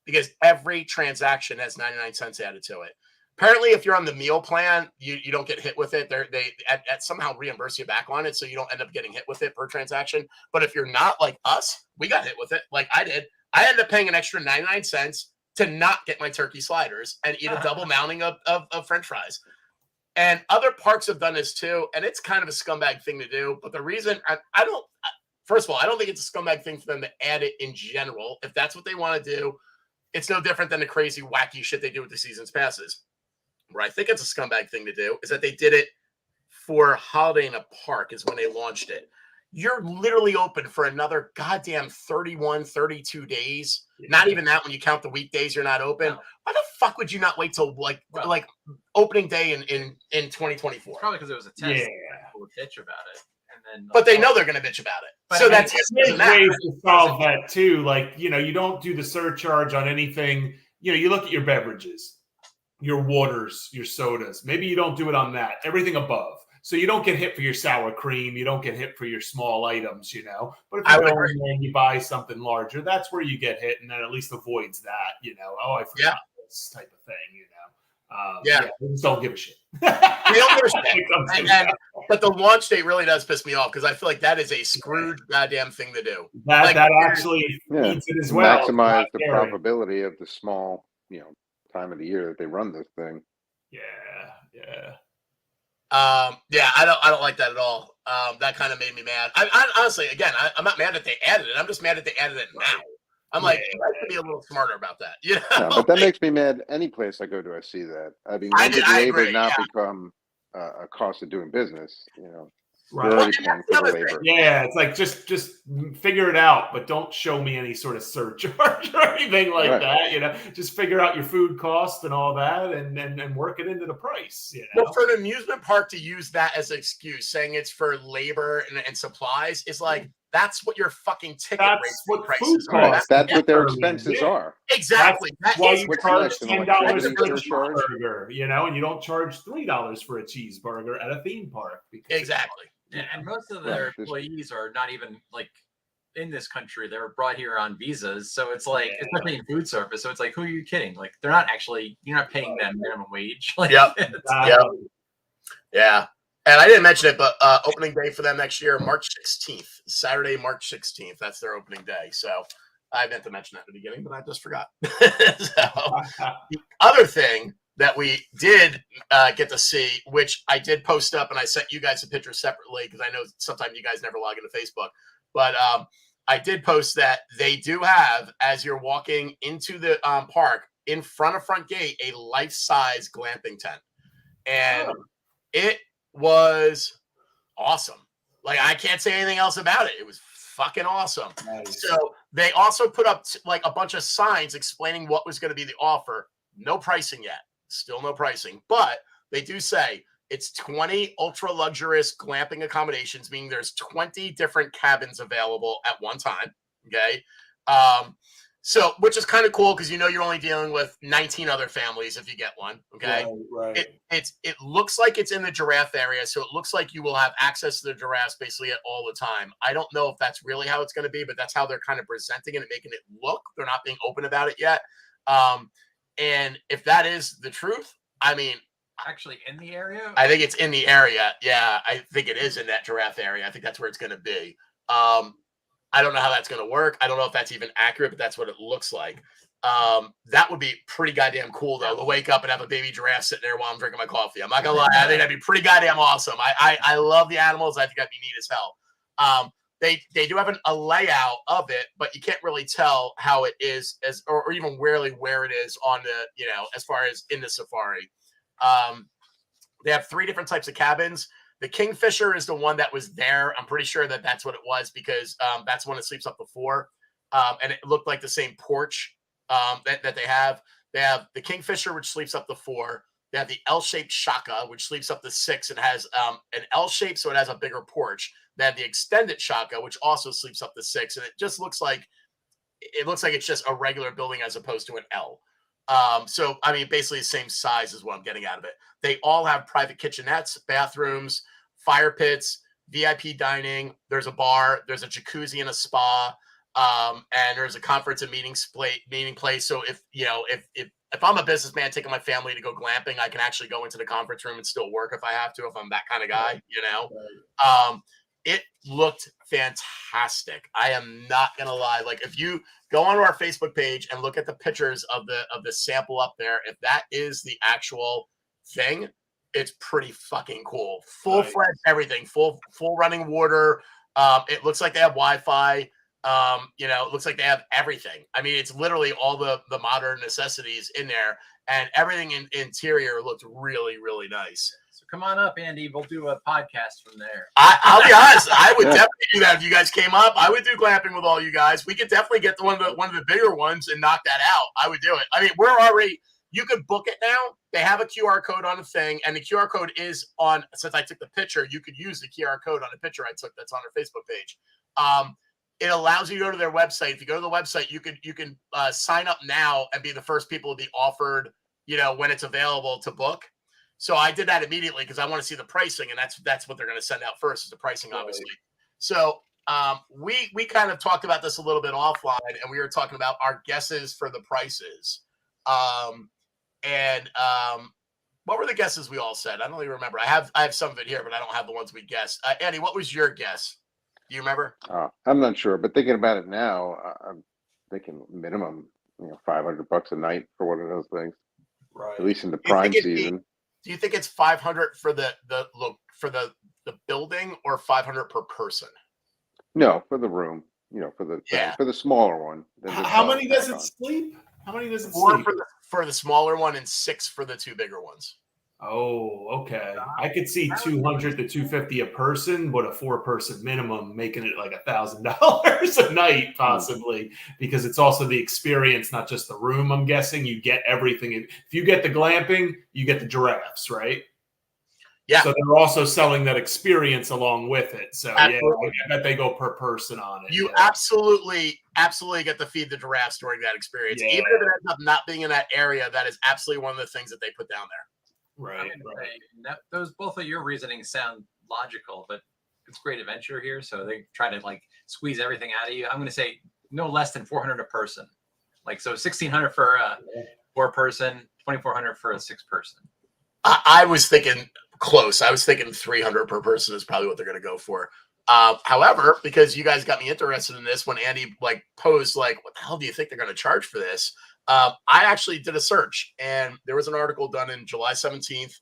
because every transaction has 99 cents added to it. Apparently, if you're on the meal plan, you don't get hit with it. They somehow reimburse you back on it, so you don't end up getting hit with it per transaction. But if you're not like us, we got hit with it like I did. I ended up paying an extra 99 cents to not get my turkey sliders and eat a double mounting of French fries. And other parks have done this too, and it's kind of a scumbag thing to do. But the reason first of all, I don't think it's a scumbag thing for them to add it in general. If that's what they want to do, it's no different than the crazy, wacky shit they do with the season's passes. Where I think it's a scumbag thing to do is that they did it for Holiday in a Park is when they launched it. You're literally open for another goddamn 31, 32 days. Yeah. Not even that when you count the weekdays you're not open. No. Why the fuck would you not wait till like opening day in 2024? Probably because it was a test. Yeah. People would bitch about it. And then, but they know they're going to bitch about it. But so that's ways to solve that too. Like, you don't do the surcharge on anything. You look at your beverages, your waters, your sodas. Maybe you don't do it on that. Everything above. So you don't get hit for your sour cream. You don't get hit for your small items, But if you go in there and you buy something larger, that's where you get hit, and then at least avoids that, Oh, I forgot this type of thing, just don't give a shit. They don't give a shit. But the launch date really does piss me off because I feel like that is a Scrooge goddamn thing to do. That actually needs it as well. Maximize the probability of the small, time of the year that they run this thing. Yeah. I don't like that at all. That kind of made me mad. I honestly, again, I'm not mad that they added it. I'm just mad that they added it now. I'm like, I have to be a little smarter about that. Yeah, but that makes me mad. Any place I go to, I see that. I mean, when did labor not become a cost of doing business? You're already paying for the labor. Yeah, it's like just figure it out, but don't show me any sort of surcharge or anything like that. You know, just figure out your food cost and all that, and work it into the price. You know? Well, for an amusement park to use that as an excuse, saying it's for labor and supplies, is like that's what your fucking ticket That's what prices food are. costs. That's what their expenses are. Exactly. That's why you charge next? An $10 electricity for a surcharge? cheeseburger, you know, and you don't charge $3 for a cheeseburger at a theme park. Exactly. And most of their employees are not even like in this country. They were brought here on visas. So it's like, especially in food service. So it's like, who are you kidding? Like, they're not actually, you're not paying them minimum wage. Like, Yeah. And I didn't mention it, but opening day for them next year, March 16th, Saturday, March 16th. That's their opening day. So I meant to mention that at the beginning, but I just forgot. The other thing that we did get to see, which I did post up, and I sent you guys a picture separately because I know sometimes you guys never log into Facebook, but I did post that they do have, as you're walking into the park, in front of front gate, a life-size glamping tent. And it was awesome. Like, I can't say anything else about it. It was fucking awesome. Nice. So they also put up like a bunch of signs explaining what was going to be the offer. No pricing yet. Still no pricing. But they do say it's 20 ultra luxurious glamping accommodations, meaning there's 20 different cabins available at one time. Okay. So, which is kind of cool because you're only dealing with 19 other families if you get one. Okay, right. It looks like it's in the giraffe area, so it looks like you will have access to the giraffes basically at all the time. I don't know if that's really how it's going to be, but that's how they're kind of presenting it and making it look. They're not being open about it yet. And if that is the truth, I mean, actually in the area, I think it's in the area. Yeah, I think it is in that giraffe area. I think that's where it's going to be. I don't know how that's going to work. I don't know if that's even accurate, but that's what it looks like. That would be pretty goddamn cool, though, to wake up and have a baby giraffe sitting there while I'm drinking my coffee. I'm not going to lie. I think that'd be pretty goddamn awesome. I love the animals. I think that'd be neat as hell. They do have a layout of it, but you can't really tell how it is or even really where it is on the, as far as in the safari. They have 3 different types of cabins. The Kingfisher is the one that was there. I'm pretty sure that that's what it was because that's one that sleeps up to 4. And it looked like the same porch that they have. They have the Kingfisher, which sleeps up to 4. They have the L-shaped Shaka, which sleeps up to 6 and has an L shape, so it has a bigger porch. They have the extended Shaka, which also sleeps up to 6, and it just looks like it's just a regular building as opposed to an L. So I mean, basically the same size is what I'm getting out of it. They all have private kitchenettes, bathrooms, fire pits, VIP dining. There's a bar, there's a jacuzzi and a spa, and there's a conference and meeting place. So if I'm a businessman taking my family to go glamping, I can actually go into the conference room and still work if I have to, if I'm that kind of guy, It looked fantastic. I am not gonna lie. Like, if you go onto our Facebook page and look at the pictures of the sample up there, if that is the actual thing, it's pretty fucking cool. Full-fledged everything, full running water. It looks like they have Wi-Fi. It looks like they have everything. I mean, it's literally all the modern necessities in there, and everything in interior looked really, really nice. So come on up, Andy. We'll do a podcast from there. I'll be honest. I would definitely do that if you guys came up. I would do glamping with all you guys. We could definitely get to one of the bigger ones and knock that out. I would do it. I mean, we're already. You could book it now. They have a QR code on the thing, and the QR code is on. Since I took the picture, you could use the QR code on the picture I took. That's on their Facebook page. It allows you to go to their website. If you go to the website, you can sign up now and be the first people to be offered, when it's available to book. So I did that immediately because I want to see the pricing, and that's what they're going to send out first is the pricing, obviously. So we kind of talked about this a little bit offline, and we were talking about our guesses for the prices. What were the guesses we all said? I don't even remember. I have some of it here, but I don't have the ones we guessed. Andy, what was your guess? Do you remember? I'm not sure, but thinking about it now, I'm thinking minimum, $500 a night for one of those things. Right. At least in the prime season. Do you think it's $500 for the building or $500 per person? No, for the room. For the smaller one. How many does it sleep? How many does it 4 sleep? for the smaller one and 6 for the 2 bigger ones. Oh, okay. I could see 200 to 250 a person, but a 4-person minimum, making it like $1,000 a night, possibly, because it's also the experience, not just the room. I'm guessing you get everything. If you get the glamping, you get the giraffes, right? Yeah. So they're also selling that experience along with it. So Absolutely. I bet they go per person on it. You absolutely get to feed the giraffes during that experience. Yeah. Even if it ends up not being in that area, that is absolutely one of the things that they put down there. Right. Those both of your reasonings sound logical, but it's great adventure here, so they try to like squeeze everything out of you. I'm going to say no less than 400 a person. Like so, 1,600 for a 4-person, 2,400 for a 6-person. I was thinking close. I was thinking 300 per person is probably what they're going to go for. However, because you guys got me interested in this when Andy like posed like, what the hell do you think they're going to charge for this? I actually did a search, and there was an article done in July 17th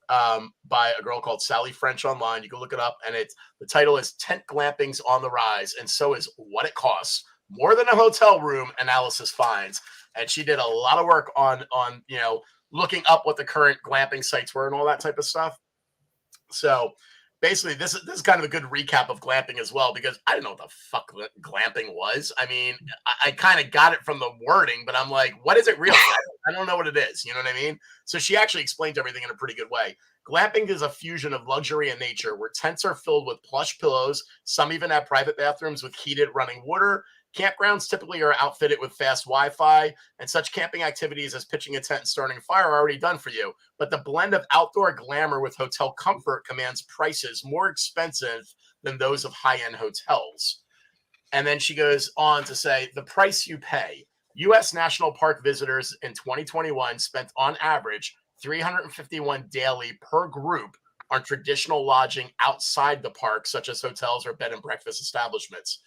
by a girl called Sally French online. You can look it up, and the title is "Tent Glamping's on the Rise, and so is what it costs. More than a hotel room, analysis finds." And she did a lot of work on looking up what the current glamping sites were and all that type of stuff. So basically, this is kind of a good recap of glamping as well, because I didn't know what the fuck glamping was. I mean, I kind of got it from the wording, but I'm like, what is it really? I don't know what it is. You know what I mean? So she actually explained everything in a pretty good way. Glamping is a fusion of luxury and nature, where tents are filled with plush pillows. Some even have private bathrooms with heated running water. Campgrounds typically are outfitted with fast Wi-Fi, and such camping activities as pitching a tent and starting a fire are already done for you. But the blend of outdoor glamour with hotel comfort commands prices more expensive than those of high-end hotels. And then she goes on to say, the price you pay. U.S. National Park visitors in 2021 spent on average $351 daily per group on traditional lodging outside the park, such as hotels or bed and breakfast establishments.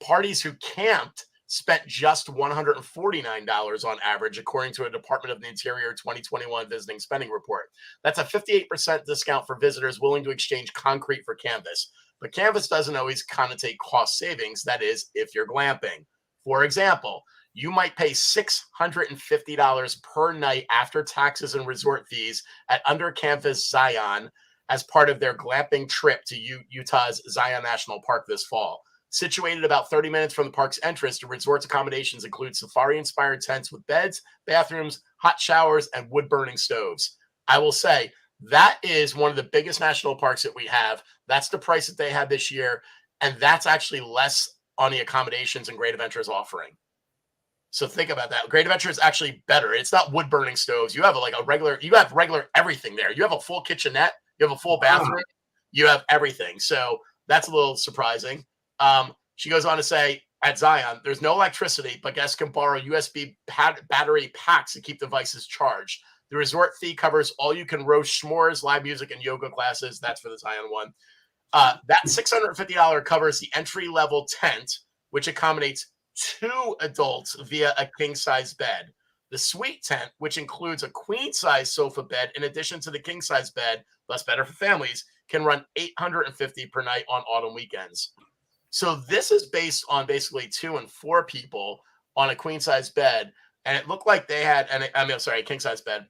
Parties who camped spent just $149 on average, according to a Department of the Interior 2021 visiting spending report. That's a 58% discount for visitors willing to exchange concrete for canvas. But canvas doesn't always connotate cost savings. That is, if you're glamping. For example, you might pay $650 per night after taxes and resort fees at Under Canvas Zion as part of their glamping trip to Utah's Zion National Park this fall. Situated about 30 minutes from the park's entrance, the resort's accommodations include safari-inspired tents with beds, bathrooms, hot showers, and wood-burning stoves. I will say, that is one of the biggest national parks that we have. That's the price that they had this year, and that's actually less on the accommodations and Great Adventure is offering. So think about that. Great Adventure is actually better. It's not wood-burning stoves. You have regular everything there. You have a full kitchenette. You have a full bathroom. You have everything. So that's a little surprising. She goes on to say, at Zion, there's no electricity, but guests can borrow USB battery packs to keep devices charged. The resort fee covers all you can roast s'mores, live music, and yoga classes. That's for the Zion one. That $650 covers the entry-level tent, which accommodates 2 adults via a king-size bed. The suite tent, which includes a queen-size sofa bed in addition to the king-size bed, thus better for families, can run $850 per night on autumn weekends. So this is based on basically 2 and 4 people on a queen-size bed, and it looked like they had, a king-size bed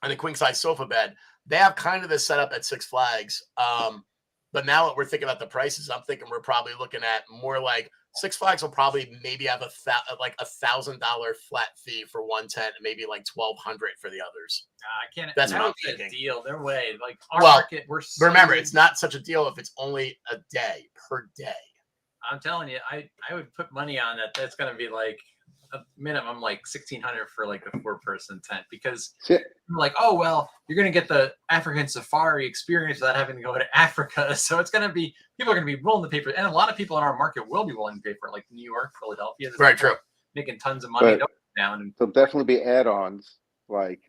and a queen-size sofa bed. They have kind of this setup at Six Flags, but now that we're thinking about the prices, I'm thinking we're probably looking at more like Six Flags will probably maybe have $1,000 flat fee for one tent, and maybe like $1,200 for the others. I can't. That's what what I'm I'm thinking. A deal. Their way, like our market, we're. So remember, it's not such a deal if it's only a day per day. I'm telling you, I would put money on that. That's going to be like a minimum like $1,600 for like a 4-person tent, because I'm like, oh well, you're going to get the African safari experience without having to go to Africa. So it's going to be, people are going to be willing to pay for it, and a lot of people in our market will be willing to pay for it, like New York, Philadelphia. Right, true. Making tons of money down. And there'll definitely be add-ons, like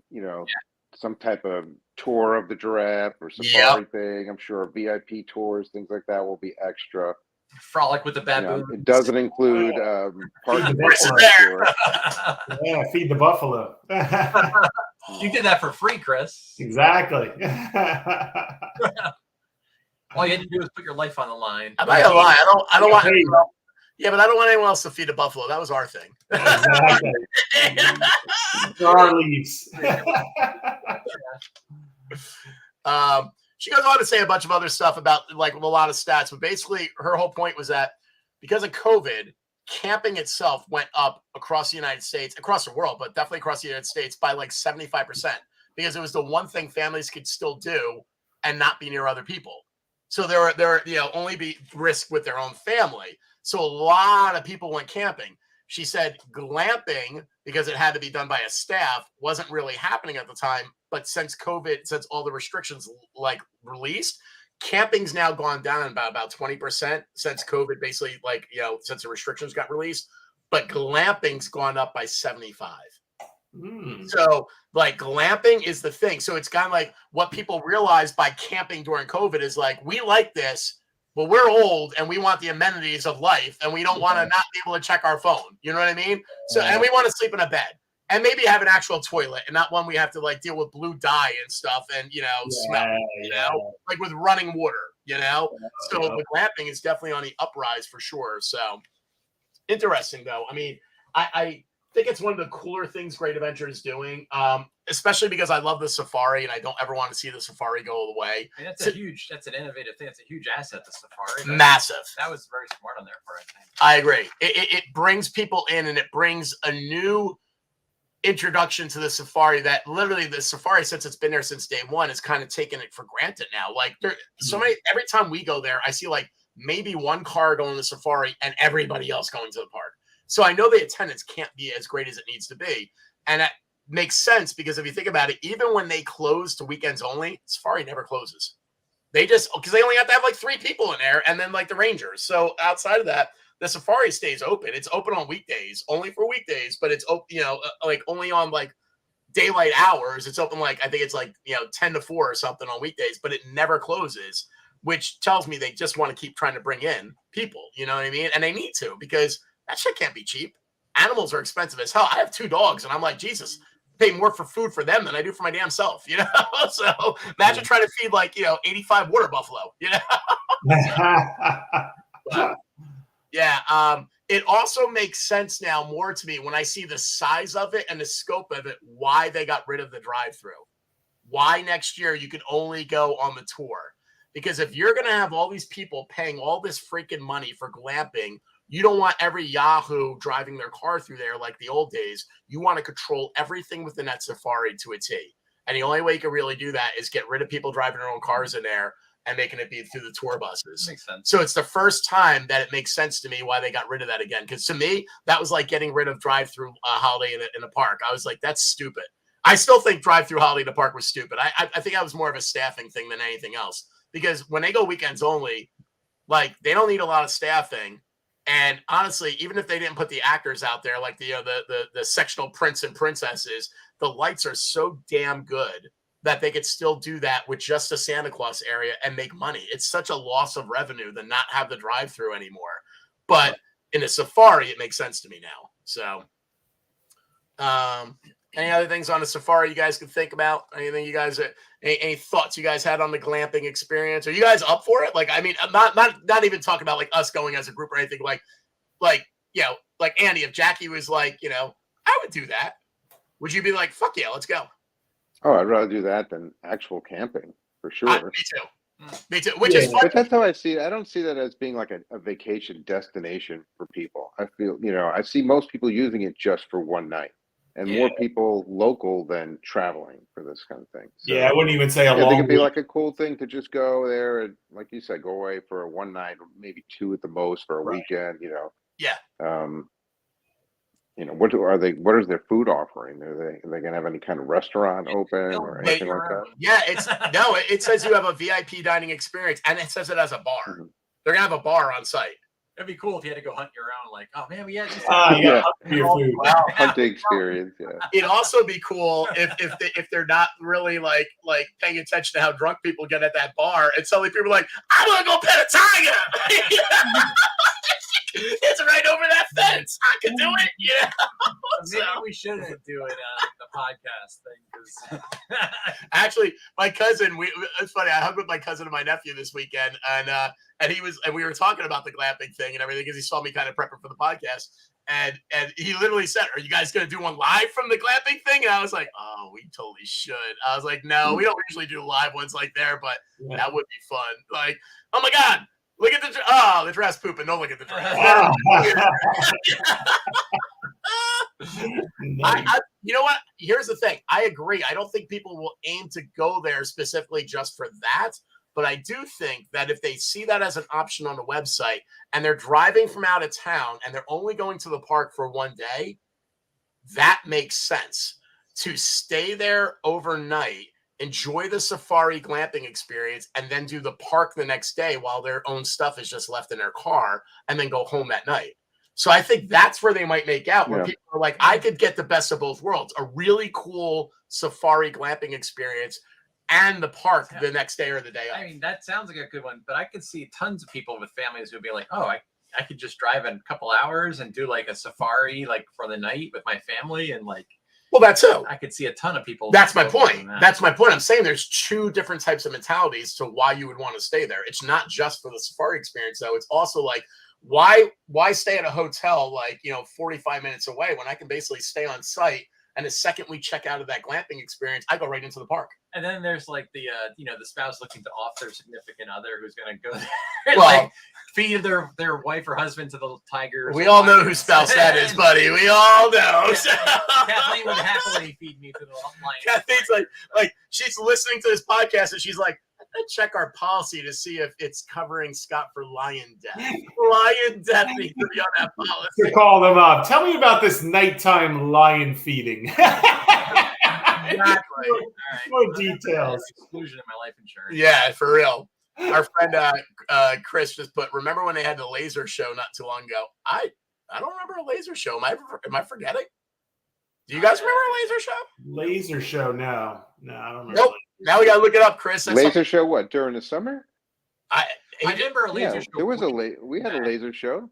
some type of tour of the giraffe or safari thing. I'm sure VIP tours, things like that, will be extra. Frolic with the baboon. It doesn't include feed the buffalo. You did that for free, Chris. Exactly. All you had to do was put your life on the line. I'm not gonna lie. I don't want. Yeah, but I don't want anyone else to feed a buffalo. That was our thing. Exactly. Our leaves. She goes on to say a bunch of other stuff about like a lot of stats, but basically her whole point was that because of COVID, camping itself went up across the United States, across the world, but definitely across the United States by like 75%, because it was the one thing families could still do and not be near other people. So they're only be risk with their own family. So a lot of people went camping. She said glamping, because it had to be done by a staff, wasn't really happening at the time. But since COVID, since all the restrictions like released, camping's now gone down about 20% since COVID, basically, like, since the restrictions got released. But glamping's gone up by 75. So like glamping is the thing. So it's kind of like what people realized by camping during COVID is like, we like this, but we're old and we want the amenities of life and we don't want to not be able to check our phone. You know what I mean? So, and we want to sleep in a bed and maybe have an actual toilet and not one we have to like deal with blue dye and stuff and, smell, like with running water, So the glamping is definitely on the uprise for sure. So interesting though. I mean, I think it's one of the cooler things Great Adventure is doing, especially because I love the safari and I don't ever want to see the safari go away. I mean, that's an innovative thing. It's a huge asset, the safari. Massive. That was very smart on their part, I think. I agree. It brings people in and it brings a new introduction to the safari that literally the safari, since it's been there since day one, is kind of taken it for granted now. Like there so many, every time we go there, I see like maybe one car going to the safari and everybody else going to the park. So I know the attendance can't be as great as it needs to be. And that makes sense because if you think about it, even when they close to weekends only, Safari never closes. They just, because they only have to have like 3 people in there and then like the Rangers. So outside of that, the Safari stays open. It's open on weekdays, only for weekdays, but it's open, like only on like daylight hours. It's open like, I think it's like, 10 to 4 or something on weekdays, but it never closes, which tells me they just want to keep trying to bring in people, you know what I mean? And they need to, because that shit can't be cheap. Animals are expensive as hell. I have 2 dogs, and I'm like, Jesus, I pay more for food for them than I do for my damn self, So imagine trying to feed like, 85 water buffalo, But, yeah. It also makes sense now more to me when I see the size of it and the scope of it, why they got rid of the drive-through. Why next year you can only go on the tour. Because if you're going to have all these people paying all this freaking money for glamping, you don't want every Yahoo driving their car through there like the old days. You want to control everything within that safari to a T. And the only way you can really do that is get rid of people driving their own cars in there and making it be through the tour buses. Makes sense. So it's the first time that it makes sense to me why they got rid of that again. Because to me, that was like getting rid of drive-through holiday in a park. I was like, that's stupid. I still think drive-through holiday in the park was stupid. I think that was more of a staffing thing than anything else. Because when they go weekends only, like they don't need a lot of staffing. And honestly, even if they didn't put the actors out there, like the sectional prince and princesses, the lights are so damn good that they could still do that with just the Santa Claus area and make money. It's such a loss of revenue to not have the drive-through anymore. But in a safari, it makes sense to me now. So, any other things on the safari you guys can think about? Anything you guys, any thoughts you guys had on the glamping experience? Are you guys up for it? Like, I mean, I'm not even talking about like us going as a group or anything. Like Andy, if Jackie was like, I would do that. Would you be like, fuck yeah, let's go? Oh, I'd rather do that than actual camping for sure. Me too. Me too. Which is fun. But that's how I see it. I don't see that as being like a vacation destination for people. I feel, I see most people using it just for one night. And more people local than traveling for this kind of thing. So, I wouldn't even say I think it'd be like a cool thing to just go there and, like you said, go away for a one night or maybe 2 at the most for a weekend. Yeah. What is their food offering? Are they gonna have any kind of restaurant open or anything like that? Yeah, it says you have a VIP dining experience, and it says it has a bar. Mm-hmm. They're gonna have a bar on site. It'd be cool if you had to go hunt your own, like, oh man, we had this. Hunting experience. Yeah. It'd also be cool if they're not really like paying attention to how drunk people get at that bar, and suddenly people are like, I'm gonna go pet a tiger. It's right over that fence. I can do it. Yeah. Maybe we shouldn't do it the podcast thing. Actually, my cousin, it's funny. I hung with my cousin and my nephew this weekend, and we were talking about the glamping thing and everything because he saw me kind of prepping for the podcast. And he literally said, "Are you guys going to do one live from the glamping thing?" And I was like, "Oh, we totally should." I was like, "No, we don't usually do live ones like there, but that would be fun." Like, oh my god, look at the dress pooping. Don't look at the dress. You know what? Here's the thing. I agree. I don't think people will aim to go there specifically just for that. But I do think that if they see that as an option on the website and they're driving from out of town and they're only going to the park for one day, that makes sense to stay there overnight, enjoy the safari glamping experience, and then do the park the next day while their own stuff is just left in their car and then go home at night. So I think that's where they might make out, where people are like, I could get the best of both worlds, a really cool safari glamping experience and the park the next day or the day off. I mean, that sounds like a good one, but I could see tons of people with families who'd be like, oh, I could just drive in a couple hours and do like a safari like for the night with my family and like. Well, that's it. I could see a ton of people. That's my point. That's my point. I'm saying there's two different types of mentalities to why you would want to stay there. It's not just for the safari experience, though. It's also like, why stay at a hotel like 45 minutes away when I can basically stay on site, and the second we check out of that glamping experience, I go right into the park. And then there's like the the spouse looking to off their significant other who's going to go there and Well, like feed their wife or husband to the tigers. We all know whose spouse that is, buddy. We all know. Kathleen would happily feed me to the lion. Kathleen like she's listening to this podcast and she's like, let's check our policy to see if it's covering Scott for lion death. Lion death needs to be on that policy. To call them up. Tell me about this nighttime lion feeding. Exactly. More details. Exclusion in my life insurance. Yeah, for real. Our friend Chris just put, remember when they had the laser show not too long ago? I don't remember a laser show. Am I forgetting? Do you guys remember a laser show? Laser show? No, I don't remember. Nope. Now we gotta look it up, Chris. Laser show what, during the summer? I remember a laser show. There was we had a laser show.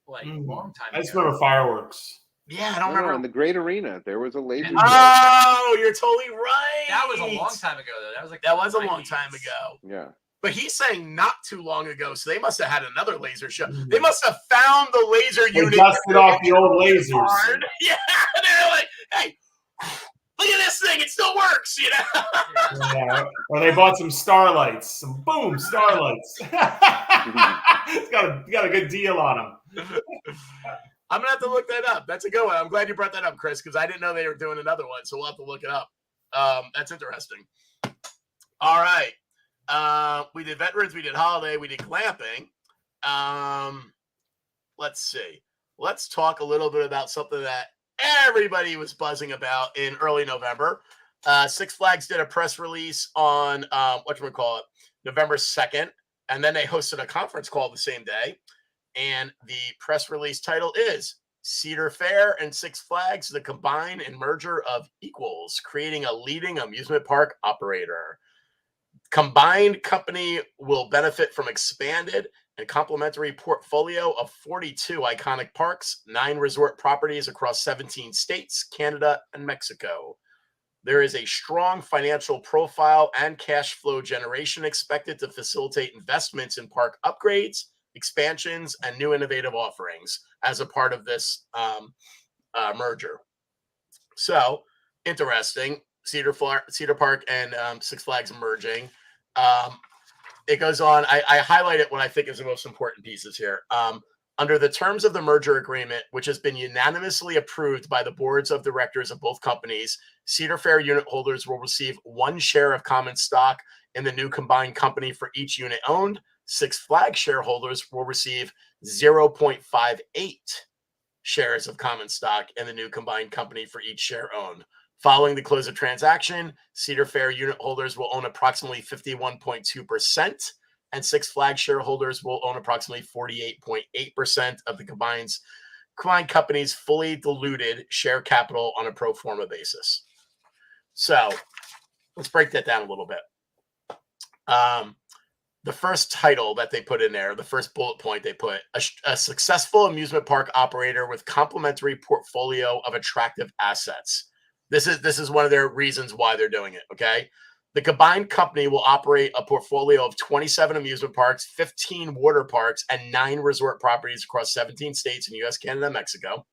Like a long time ago. I just remember fireworks. Yeah, I don't remember. In the Great Arena, there was a laser show. Oh, you're totally right. That was a long time ago, though. That was a long time ago. Yeah. But he's saying not too long ago, so they must have had another laser show. They must have found the laser unit. They dusted off the old lasers. Yeah, they're like, hey, look at this thing. It still works, Yeah. Or they bought some starlights. Some boom starlights. It's got a good deal on them. I'm going to have to look that up. That's a good one. I'm glad you brought that up, Chris, because I didn't know they were doing another one, so we'll have to look it up. That's interesting. All right. We did veterans, we did holiday, we did glamping. Let's see. Let's talk a little bit about something that everybody was buzzing about in early November. Six Flags did a press release on November 2nd, and then they hosted a conference call the same day. And the press release title is Cedar Fair and Six Flags, the combine and merger of equals, creating a leading amusement park operator. Combined company will benefit from expanded and complementary portfolio of 42 iconic parks, 9 resort properties across 17 states, Canada, and Mexico. There is a strong financial profile and cash flow generation expected to facilitate investments in park upgrades, expansions, and new innovative offerings as a part of this merger. So, interesting. Cedar Park and Six Flags merging. It goes on. I highlighted what I think is the most important pieces here. Under the terms of the merger agreement, which has been unanimously approved by the boards of directors of both companies, Cedar Fair unit holders will receive 1 share of common stock in the new combined company for each unit owned. Six Flags shareholders will receive 0.58 shares of common stock in the new combined company for each share owned. Following the close of transaction, Cedar Fair unit holders will own approximately 51.2%, and Six Flags shareholders will own approximately 48.8% of the combined company's fully diluted share capital on a pro forma basis. So let's break that down a little bit. The first title that they put in there, the first bullet point they put, a successful amusement park operator with complementary portfolio of attractive assets. This is one of their reasons why they're doing it, okay? The combined company will operate a portfolio of 27 amusement parks, 15 water parks, and 9 resort properties across 17 states in U.S., Canada, and Mexico.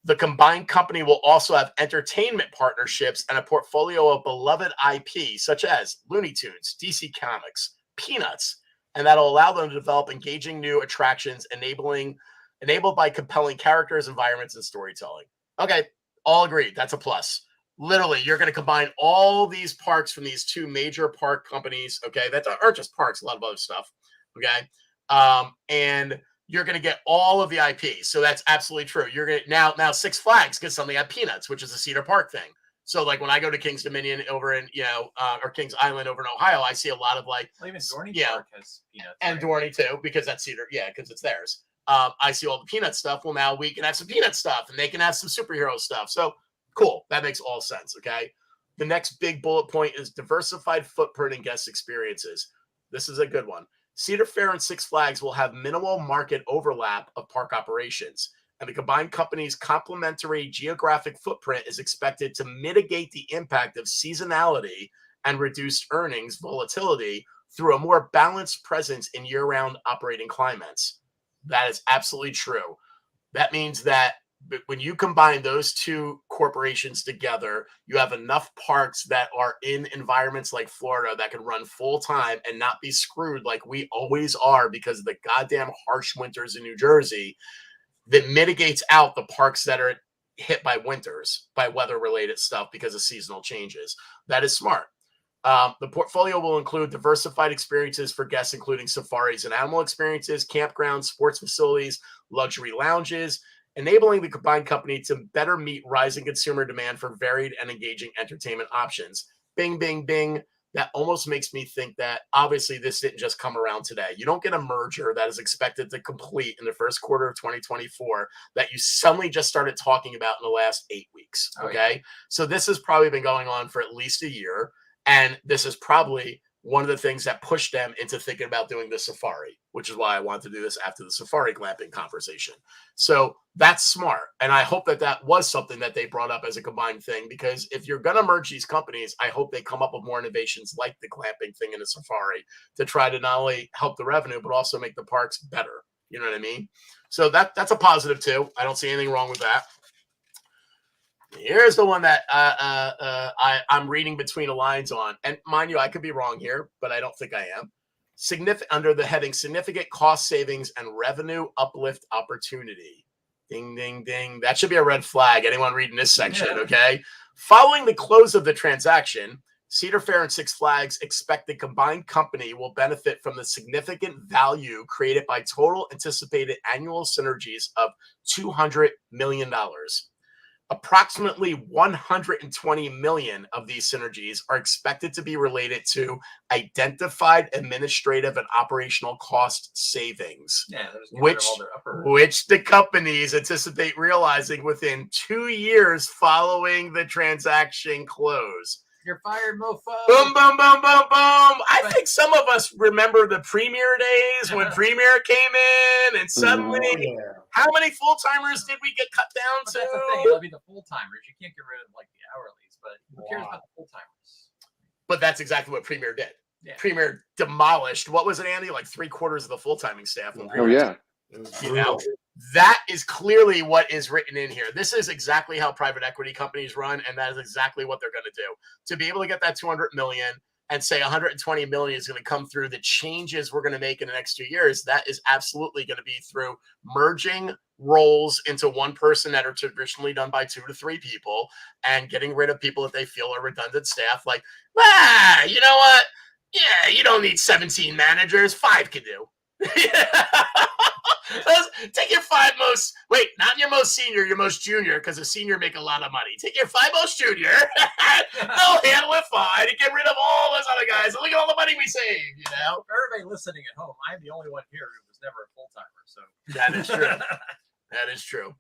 The combined company will also have entertainment partnerships and a portfolio of beloved IP, such as Looney Tunes, DC Comics, Peanuts, and that'll allow them to develop engaging new attractions enabled by compelling characters, environments, and storytelling. Okay, all agreed. That's a plus. Literally, you're going to combine all these parks from these 2 major park companies, okay, that aren't just parks, a lot of other stuff, okay, and you're going to get all of the IP. So that's absolutely true. You're going to now Six Flags gets something at Peanuts, which is a Cedar Park thing. So like when I go to Kings Dominion over in or Kings Island over in Ohio, I see a lot of like even Dorney Park has Peanuts, and right? Dorney too, because that's Cedar, because it's theirs. I see all the Peanut stuff. Well, now we can have some Peanut stuff, and they can have some superhero stuff. So cool. That makes all sense. Okay. The next big bullet point is diversified footprint and guest experiences. This is a good one. Cedar Fair and Six Flags will have minimal market overlap of park operations, and the combined company's complementary geographic footprint is expected to mitigate the impact of seasonality and reduced earnings volatility through a more balanced presence in year-round operating climates. That is absolutely true. That means that when you combine those 2 corporations together, you have enough parks that are in environments like Florida that can run full time and not be screwed like we always are because of the goddamn harsh winters in New Jersey, that mitigates out the parks that are hit by winters, by weather related stuff because of seasonal changes. That is smart. The portfolio will include diversified experiences for guests, including safaris and animal experiences, campgrounds, sports facilities, luxury lounges, enabling the combined company to better meet rising consumer demand for varied and engaging entertainment options. Bing, bing, bing. That almost makes me think that obviously this didn't just come around today. You don't get a merger that is expected to complete in the first quarter of 2024 that you suddenly just started talking about in the last 8 weeks. Okay. So this has probably been going on for at least a year. And this is probably one of the things that pushed them into thinking about doing the safari, which is why I wanted to do this after the safari glamping conversation. So that's smart. And I hope that that was something that they brought up as a combined thing, because if you're going to merge these companies, I hope they come up with more innovations like the glamping thing in the safari to try to not only help the revenue, but also make the parks better. You know what I mean? So that's a positive too. I don't see anything wrong with that. Here's the one that I'm reading between the lines on. And mind you, I could be wrong here, but I don't think I am. Under the heading significant cost savings and revenue uplift opportunity. Ding, ding, ding. That should be a red flag. Anyone reading this section, okay? Following the close of the transaction, Cedar Fair and Six Flags expect the combined company will benefit from the significant value created by total anticipated annual synergies of $200 million. Approximately 120 million of these synergies are expected to be related to identified administrative and operational cost savings, which the companies anticipate realizing within 2 years following the transaction close. You're fired, mofo. Boom, boom, boom, boom, boom. I think some of us remember the Premier days when Premier came in and suddenly, how many full-timers did we get cut down to? That's the thing. It'll be the full-timers. You can't get rid of like the hourlies, but who cares about the full-timers? But that's exactly what Premier did. Yeah. Premier demolished, what was it, Andy? Like 3/4 of the full-timing staff. Oh, yeah. You know, that is clearly what is written in here. This is exactly how private equity companies run, and that is exactly what they're going to do. To be able to get that 200 million and say 120 million is going to come through the changes we're going to make in the next 2 years, that is absolutely going to be through merging roles into one person that are traditionally done by 2 to 3 people and getting rid of people that they feel are redundant staff. Like, you know what? Yeah, you don't need 17 managers. 5 can do. Take your 5 most, not your most senior, your most junior, because a senior make a lot of money. Take your 5 most junior, they'll handle it fine and get rid of all those other guys. And look at all the money we save, you know? For everybody listening at home, I'm the only one here who was never a full-timer. So that is true. That is true.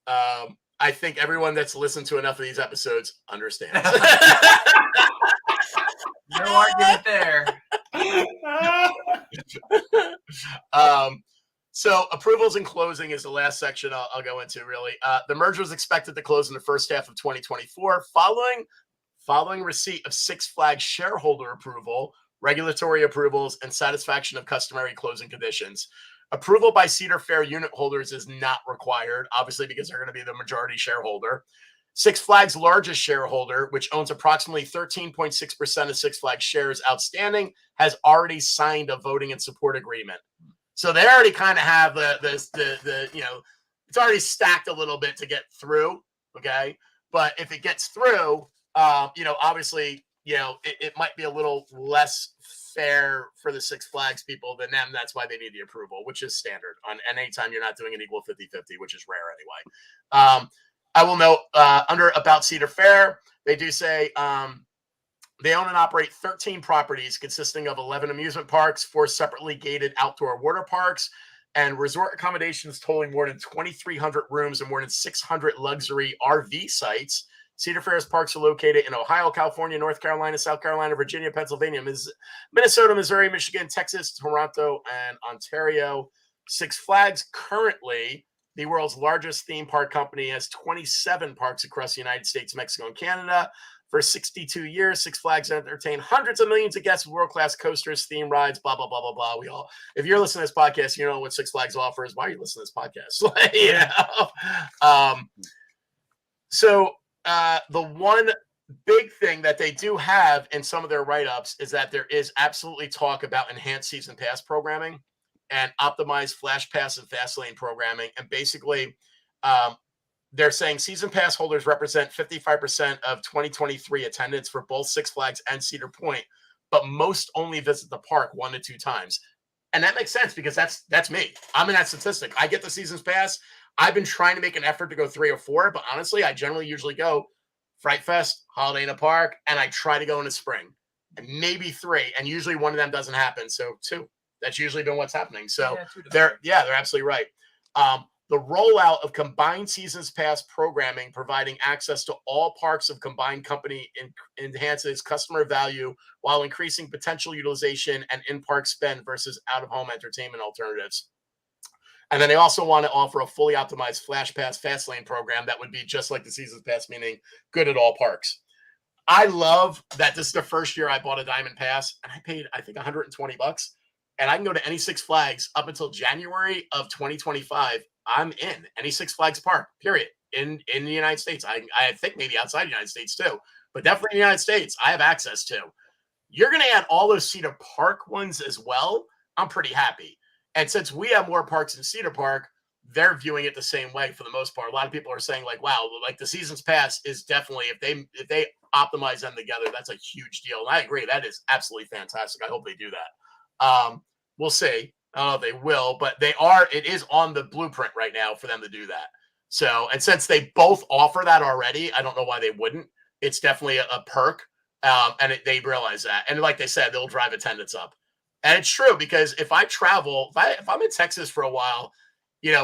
I think everyone that's listened to enough of these episodes understands. No argument there. So approvals and closing is the last section I'll go into, really. The merger is expected to close in the first half of 2024. following receipt of Six Flags shareholder approval, regulatory approvals, and satisfaction of customary closing conditions. Approval by Cedar Fair unit holders is not required, obviously, because they're going to be the majority shareholder. Six Flags' largest shareholder, which owns approximately 13.6% of Six Flags shares outstanding, has already signed a voting and support agreement. So they already kind of have the it's already stacked a little bit to get through. Okay. But if it gets through, obviously, it might be a little less fair for the Six Flags people than them. That's why they need the approval, which is standard on anytime you're not doing an equal 50-50, which is rare anyway. I will note under About Cedar Fair, they do say they own and operate 13 properties consisting of 11 amusement parks, 4 separately gated outdoor water parks, and resort accommodations totaling more than 2,300 rooms and more than 600 luxury RV sites. Cedar Fair's parks are located in Ohio, California, North Carolina, South Carolina, Virginia, Pennsylvania, Minnesota, Missouri, Michigan, Texas, Toronto, and Ontario. Six Flags, currently the world's largest theme park company, has 27 parks across the United States, Mexico, and Canada. For 62 years, Six Flags entertained hundreds of millions of guests with world-class coasters, theme rides, blah, blah, blah, blah, blah. If you're listening to this podcast, you know what Six Flags offers. Why are you listening to this podcast? So the one big thing that they do have in some of their write-ups is that there is absolutely talk about enhanced season pass programming and optimized flash pass and fast lane programming. And basically, they're saying season pass holders represent 55% of 2023 attendance for both Six Flags and Cedar Point, but most only visit the park 1 to 2 times. And that makes sense because that's me. I'm in that statistic. I get the season's pass. I've been trying to make an effort to go 3 or 4, but honestly, I generally usually go Fright Fest, Holiday in the Park, and I try to go in the spring, and maybe 3, and usually one of them doesn't happen. So 2. That's usually been what's happening. So they're absolutely right. The rollout of combined seasons pass programming, providing access to all parks of combined company, enhances customer value while increasing potential utilization and in-park spend versus out-of-home entertainment alternatives. And then they also want to offer a fully optimized Flash Pass Fast Lane program that would be just like the seasons pass, meaning good at all parks. I love that this is the first year I bought a Diamond Pass, and I paid, I think, $120, and I can go to any Six Flags up until January of 2025. I'm in any Six Flags park, period, in the United States. I think maybe outside the United States too, but definitely in the United States, I have access to. You're going to add all those Cedar Park ones as well. I'm pretty happy. And since we have more parks in Cedar Park, they're viewing it the same way for the most part. A lot of people are saying like, wow, like the season's pass is definitely, if they optimize them together, that's a huge deal. And I agree. That is absolutely fantastic. I hope they do that. We'll see. I don't know if they will, but it is on the blueprint right now for them to do that. So, and since they both offer that already, I don't know why they wouldn't. It's definitely a perk. And they realize that. And like they said, they'll drive attendance up. And it's true because if I travel, if I'm in Texas for a while,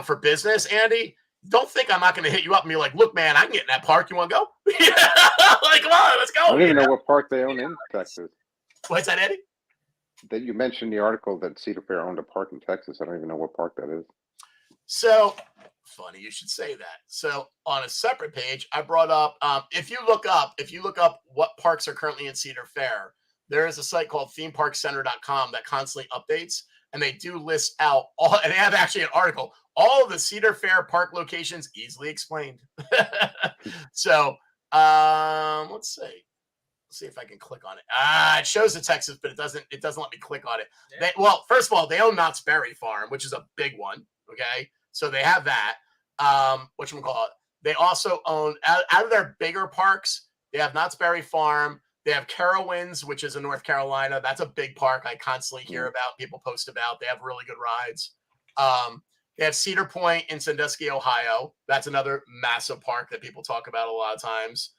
for business, Andy, don't think I'm not going to hit you up and be like, look, man, I can get in that park. You want to go? Like, come on, let's go. I don't even know what park they own in Texas. What's that, Andy? That you mentioned the article that Cedar Fair owned a park in Texas. I don't even know what park that is. So funny you should say that. So on a separate page, I brought up if you look up what parks are currently in Cedar Fair, there is a site called themeparkcenter.com that constantly updates, and they do list out all, and they have actually an article, all of the Cedar Fair park locations easily explained. So let's see. See if I can click on it. It shows the Texas, but it doesn't let me click on it. Yeah. Well, first of all, they own Knott's Berry Farm, which is a big one. Okay. So they have that. Whatchamacallit. They also own, out of their bigger parks, they have Knott's Berry Farm. They have Carowinds, which is in North Carolina. That's a big park I constantly hear about, people post about. They have really good rides. They have Cedar Point in Sandusky, Ohio. That's another massive park that people talk about a lot of times.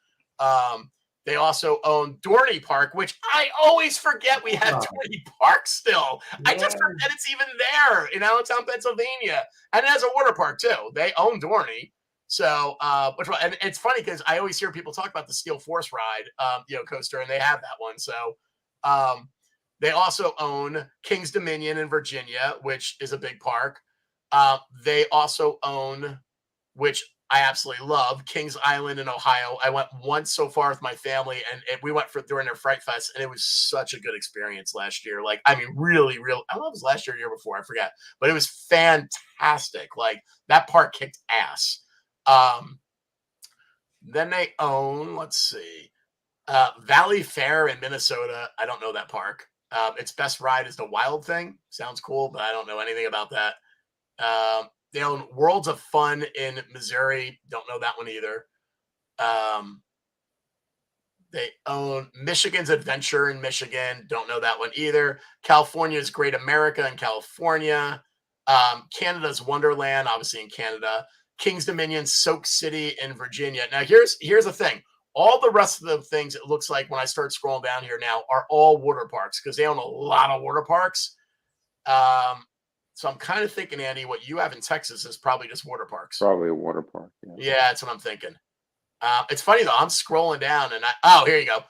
They also own Dorney Park, which I always forget we have Dorney Park still. Yeah. I just forget it's even there in Allentown, Pennsylvania. And it has a water park too. They own Dorney. So, and it's funny because I always hear people talk about the Steel Force ride, coaster, and they have that one. So, they also own King's Dominion in Virginia, which is a big park. They also own, which I absolutely love. Kings Island in Ohio. I went once so far with my family, and we went during their Fright Fest, and it was such a good experience last year. Like, I mean, really, real. I don't know if it was last year or year before. I forget, but it was fantastic. Like, that park kicked ass. Then they own, let's see, Valley Fair in Minnesota. I don't know that park. Its best ride is the Wild Thing. Sounds cool, but I don't know anything about that. They own Worlds of Fun in Missouri. Don't know that one either. They own Michigan's Adventure in Michigan. Don't know that one either. California's Great America in California. Canada's Wonderland, obviously in Canada. King's Dominion, Soak City in Virginia. Now, here's the thing. All the rest of the things, it looks like when I start scrolling down here now, are all water parks because they own a lot of water parks. So I'm kind of thinking, Andy, what you have in Texas is probably just water parks. Probably a water park. Yeah, that's what I'm thinking. It's funny, though. I'm scrolling down, and here you go.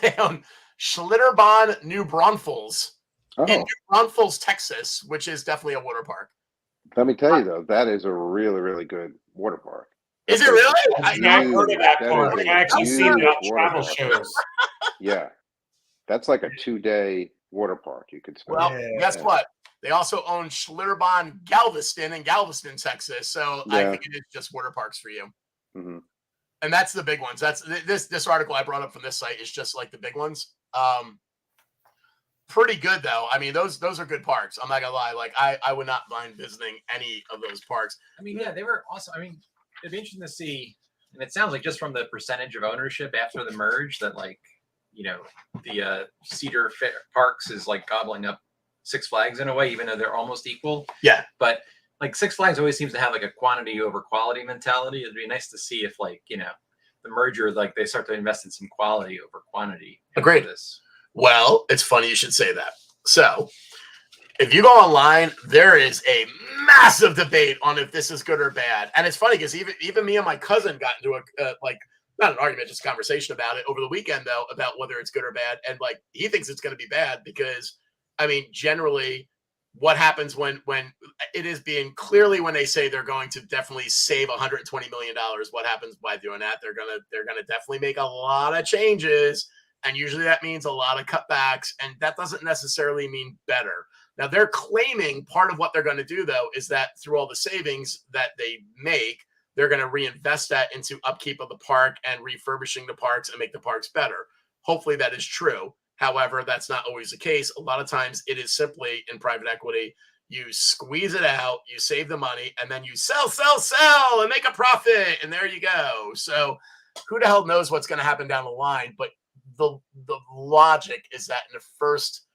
They own Schlitterbahn, New Braunfels in New Braunfels, Texas, which is definitely a water park. Let me tell you, though, that is a really, really good water park. Is it really? I've heard of that park. I actually seen it on travel shows. Yeah. That's like a 2-day water park you could spend. Well, guess what? They also own Schlitterbahn Galveston in Galveston, Texas. So I think it is just water parks for you. Mm-hmm. And that's the big ones. That's this article I brought up from this site is just like the big ones. Pretty good though. I mean, those are good parks. I'm not gonna lie. Like I would not mind visiting any of those parks. I mean, yeah, they were awesome. I mean, it'd be interesting to see, and it sounds like just from the percentage of ownership after the merge that, like, you know, the Cedar Fair Parks is like gobbling up Six Flags in a way, even though they're almost equal. Yeah. But like Six Flags always seems to have like a quantity over quality mentality. It'd be nice to see if, like, you know, the merger, like they start to invest in some quality over quantity. Agreed. This. Well, it's funny you should say that. So if you go online, there is a massive debate on if this is good or bad. And it's funny because even me and my cousin got into a not an argument, just a conversation about it over the weekend, though, about whether it's good or bad. And like, he thinks it's going to be bad because, I mean, generally what happens when it is being clearly, when they say they're going to definitely save $120 million, what happens by doing that? They're going to definitely make a lot of changes. And usually that means a lot of cutbacks. And that doesn't necessarily mean better. Now, they're claiming part of what they're going to do, though, is that through all the savings that they make, they're going to reinvest that into upkeep of the park and refurbishing the parks and make the parks better. Hopefully that is true. However, that's not always the case. A lot of times it is simply, in private equity, you squeeze it out, you save the money, and then you sell, and make a profit. And there you go. So who the hell knows what's going to happen down the line? But the logic is that in the first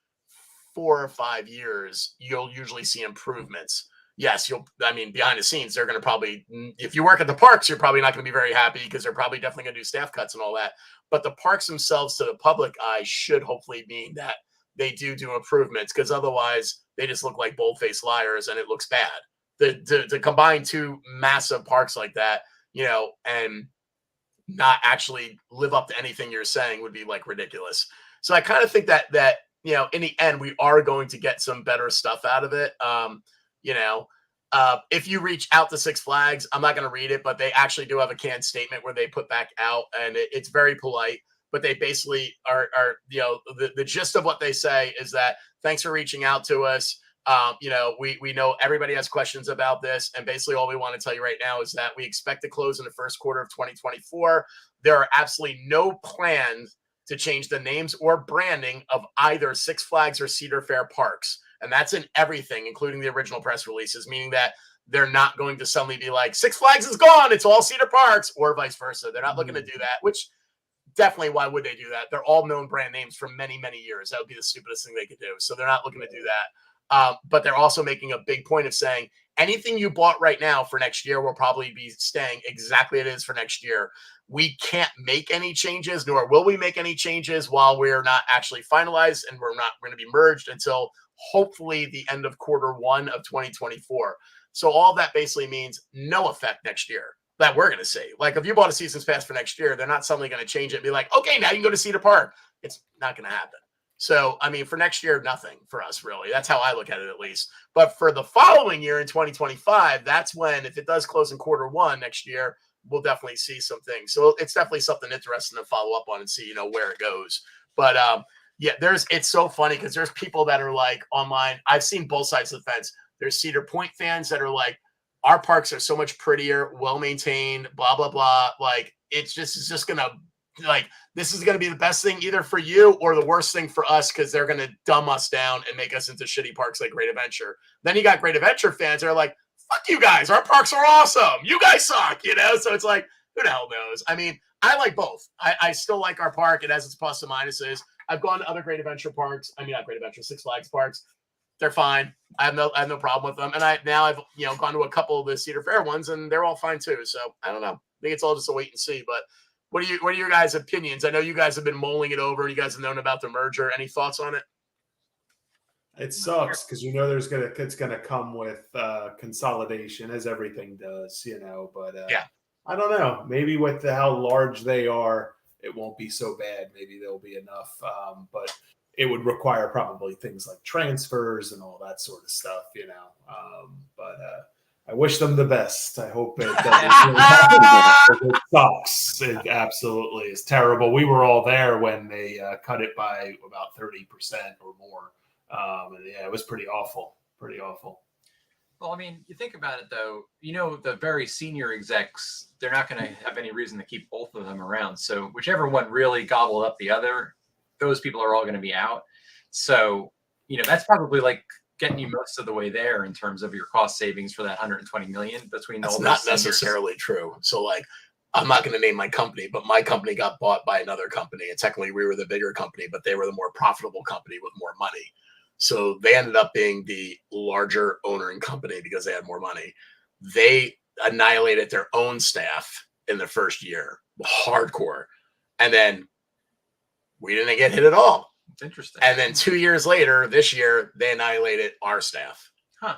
4 or 5 years, you'll usually see improvements. Yes, behind the scenes, they're going to probably, if you work at the parks, you're probably not going to be very happy because they're probably definitely going to do staff cuts and all that. But the parks themselves, to the public eye, should hopefully mean that they do improvements, because otherwise they just look like bold-faced liars and it looks bad. To combine two massive parks like that, and not actually live up to anything you're saying would be like ridiculous. So I kind of think that in the end, we are going to get some better stuff out of it. If you reach out to Six Flags, I'm not going to read it, but they actually do have a canned statement where they put back out, and it's very polite, but they basically are the gist of what they say is that thanks for reaching out to us. We know everybody has questions about this, and basically all we want to tell you right now is that we expect to close in the first quarter of 2024. There are absolutely no plans to change the names or branding of either Six Flags or Cedar Fair parks. And that's in everything, including the original press releases, meaning that they're not going to suddenly be like, Six Flags is gone, it's all Cedar Parks, or vice versa. They're not looking to do that, which definitely, why would they do that? They're all known brand names for many, many years. That would be the stupidest thing they could do. So they're not looking to do that. But they're also making a big point of saying anything you bought right now for next year will probably be staying exactly as it is for next year. We can't make any changes, nor will we make any changes while we're not actually finalized, and we're not going to be merged until hopefully the end of quarter 1 of 2024. So all that basically means no effect next year that we're going to see. Like if you bought a season's pass for next year, they're not suddenly going to change it and be like, okay, now you can go to Cedar Park. It's not going to happen. So, I mean, for next year, nothing for us, really. That's how I look at it, at least. But for the following year in 2025, that's when, if it does close in Q1 next year, we'll definitely see some things. So it's definitely something interesting to follow up on and see, where it goes. But yeah, it's so funny because there's people that are like online. I've seen both sides of the fence. There's Cedar Point fans that are like, our parks are so much prettier, well-maintained, blah, blah, blah. Like, it's just going to, like, this is going to be the best thing either for you or the worst thing for us because they're going to dumb us down and make us into shitty parks like Great Adventure. Then you got Great Adventure fans that are like, fuck you guys. Our parks are awesome. You guys suck, So it's like, who the hell knows? I mean, I like both. I still like our park. It has its plus and minuses. I've gone to other Great Adventure parks. I mean, not Great Adventure, Six Flags parks. They're fine. I have no problem with them. And I've gone to a couple of the Cedar Fair ones, and they're all fine too. So I don't know. I think it's all just a wait and see. But what are your guys' opinions? I know you guys have been mulling it over. You guys have known about the merger. Any thoughts on it? It sucks because it's gonna come with consolidation, as everything does, But yeah, I don't know. Maybe with how large they are, it won't be so bad. Maybe there'll be enough. But it would require probably things like transfers and all that sort of stuff, But I wish them the best. I hope it doesn't. It sucks. It absolutely is terrible. We were all there when they cut it by about 30% or more. And yeah, it was pretty awful. Pretty awful. Well, I mean, you think about it, though, the very senior execs, they're not going to have any reason to keep both of them around. So whichever one really gobbled up the other, those people are all going to be out. So, that's probably like getting you most of the way there in terms of your cost savings for that $120 million between all. That's not necessarily true. So, like, I'm not going to name my company, but my company got bought by another company, and technically we were the bigger company, but they were the more profitable company with more money. So they ended up being the larger owner and company because they had more money. They annihilated their own staff in the first year, hardcore, and then we didn't get hit at all. It's interesting. And then 2 years later, this year, they annihilated our staff.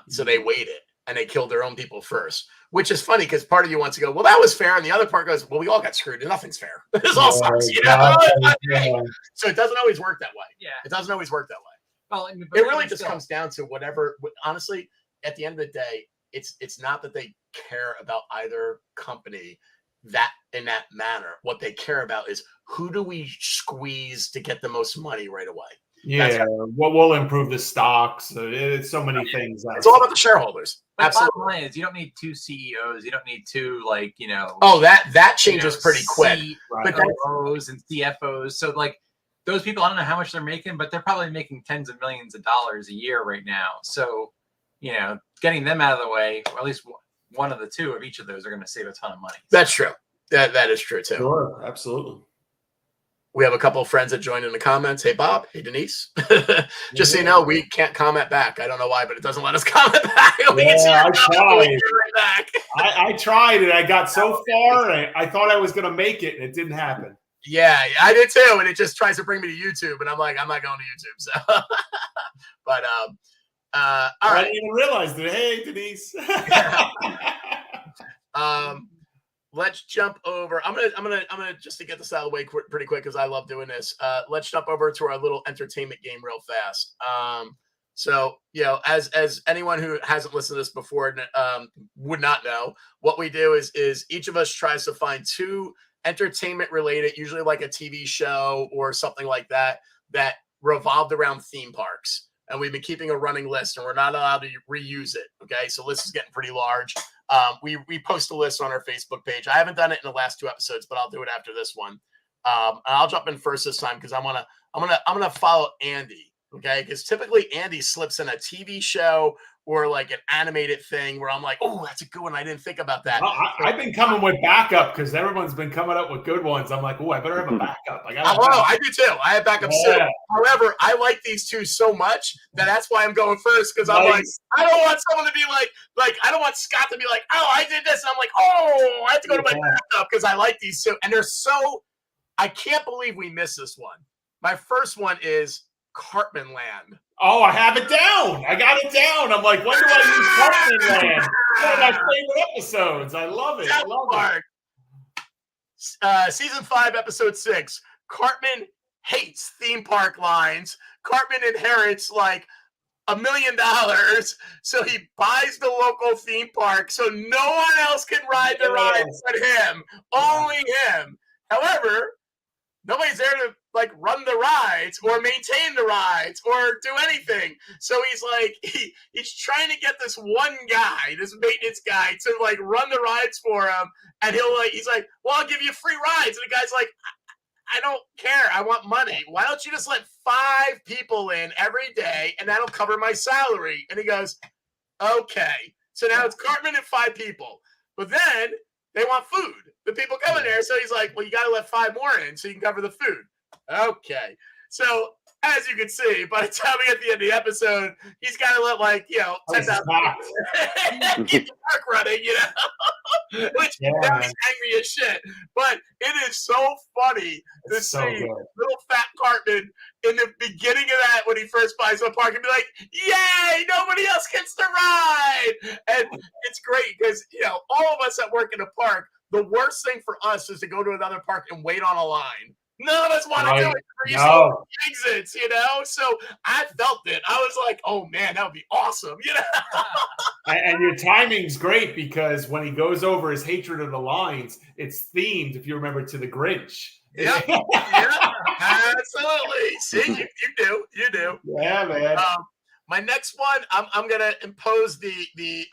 So they waited and they killed their own people first, which is funny because part of you wants to go, well, that was fair. And the other part goes, well, we all got screwed and nothing's fair. This all sucks. So it doesn't always work that way. Yeah. It doesn't always work that way. Well, it really just comes down to whatever. Honestly, at the end of the day, it's not that they care about either company that in that manner. What they care about is who do we squeeze to get the most money right away. Yeah, what will improve the stocks? It's so many things. It's all about the shareholders. But absolutely. Bottom line is, you don't need two CEOs. You don't need two, Oh, that changes pretty quick. But COOs and CFOs. So, those people, I don't know how much they're making, but they're probably making tens of millions of dollars a year right now. So, getting them out of the way, or at least one of the two of each of those are going to save a ton of money. That's true. That is true too. Sure, absolutely. We have a couple of friends that joined in the comments. Hey, Bob. Hey, Denise. Just so you know, we can't comment back. I don't know why, but it doesn't let us comment back. I tried. I tried, and I got so far, and I thought I was going to make it, and it didn't happen. Yeah, I did too, and it just tries to bring me to YouTube, and I'm like, I'm not going to YouTube. So, but all right. I didn't even realize that. Hey, Denise. Let's jump over. I'm gonna just to get this out of the way pretty quick because I love doing this. Let's jump over to our little entertainment game real fast. So as anyone who hasn't listened to this before would not know, what we do is each of us tries to find two entertainment related, usually like a TV show or something like that revolved around theme parks. And we've been keeping a running list, and we're not allowed to reuse it. Okay, so list is getting pretty large. We post a list on our Facebook page. I haven't done it in the last two episodes, but I'll do it after this one. And I'll jump in first this time because I'm gonna follow Andy. Okay, because typically Andy slips in a TV show or like an animated thing where I'm like, oh, that's a good one. I didn't think about that. I've been coming with backup because everyone's been coming up with good ones. I'm like, oh, I better have a backup. I do too. I have backups too. However, I like these two so much that's why I'm going first because I'm like, I don't want someone to be like, I don't want Scott to be like, oh, I did this. And I'm like, oh, I have to go to my backup because I like these two. And they're so, I can't believe we missed this one. My first one is Cartman Land. Oh, I have it down. I got it down. I'm like, when do I use Cartman Land? One of my favorite episodes. I love it. I love it. Season 5, episode 6. Cartman hates theme park lines. Cartman inherits like $1 million, so he buys the local theme park so no one else can ride the rides but him. Only him. However, nobody's there to like run the rides or maintain the rides or do anything. So he's like, he's trying to get this one guy, this maintenance guy, to like run the rides for him. And he's like, well, I'll give you free rides. And the guy's like, I don't care. I want money. Why don't you just let 5 people in every day and that'll cover my salary? And he goes, okay. So now it's Cartman and 5 people. But then they want food. The people coming there. So he's like, well, you got to let 5 more in so you can cover the food. Okay. So as you can see, by the time we get to the end of the episode, he's got to let 10,000 people keep the park running, which now he's angry as shit. But it is so funny to see little fat Cartman in the beginning of that when he first buys the park and be like, yay, nobody else gets to ride. And it's great because, all of us that work in a park, the worst thing for us is to go to another park and wait on a line. None of us want to do it. Exits, So I felt it. I was like, oh man, that would be awesome, And your timing's great because when he goes over his hatred of the lines, it's themed, if you remember, to the Grinch. Yeah, absolutely. See, you do. Yeah, man. My next one, I'm gonna impose the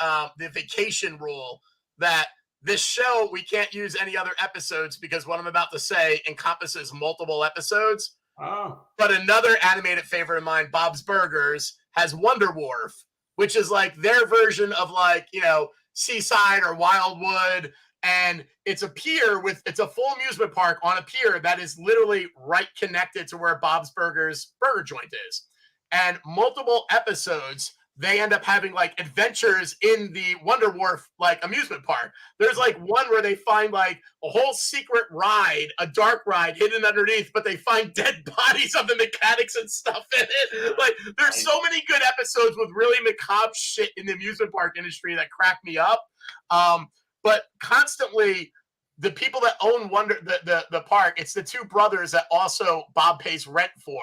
vacation rule that this show, we can't use any other episodes because what I'm about to say encompasses multiple episodes. Oh. But another animated favorite of mine, Bob's Burgers, has Wonder Wharf, which is like their version of Seaside or Wildwood. And it's a full amusement park on a pier that is literally right connected to where Bob's Burgers burger joint is. And multiple episodes, they end up having like adventures in the Wonder Wharf amusement park. There's one where they find a whole secret ride, a dark ride hidden underneath, but they find dead bodies of the mechanics and stuff in it. There's so many good episodes with really macabre shit in the amusement park industry that crack me up. But constantly the people that own the park, it's the 2 brothers that also Bob pays rent for.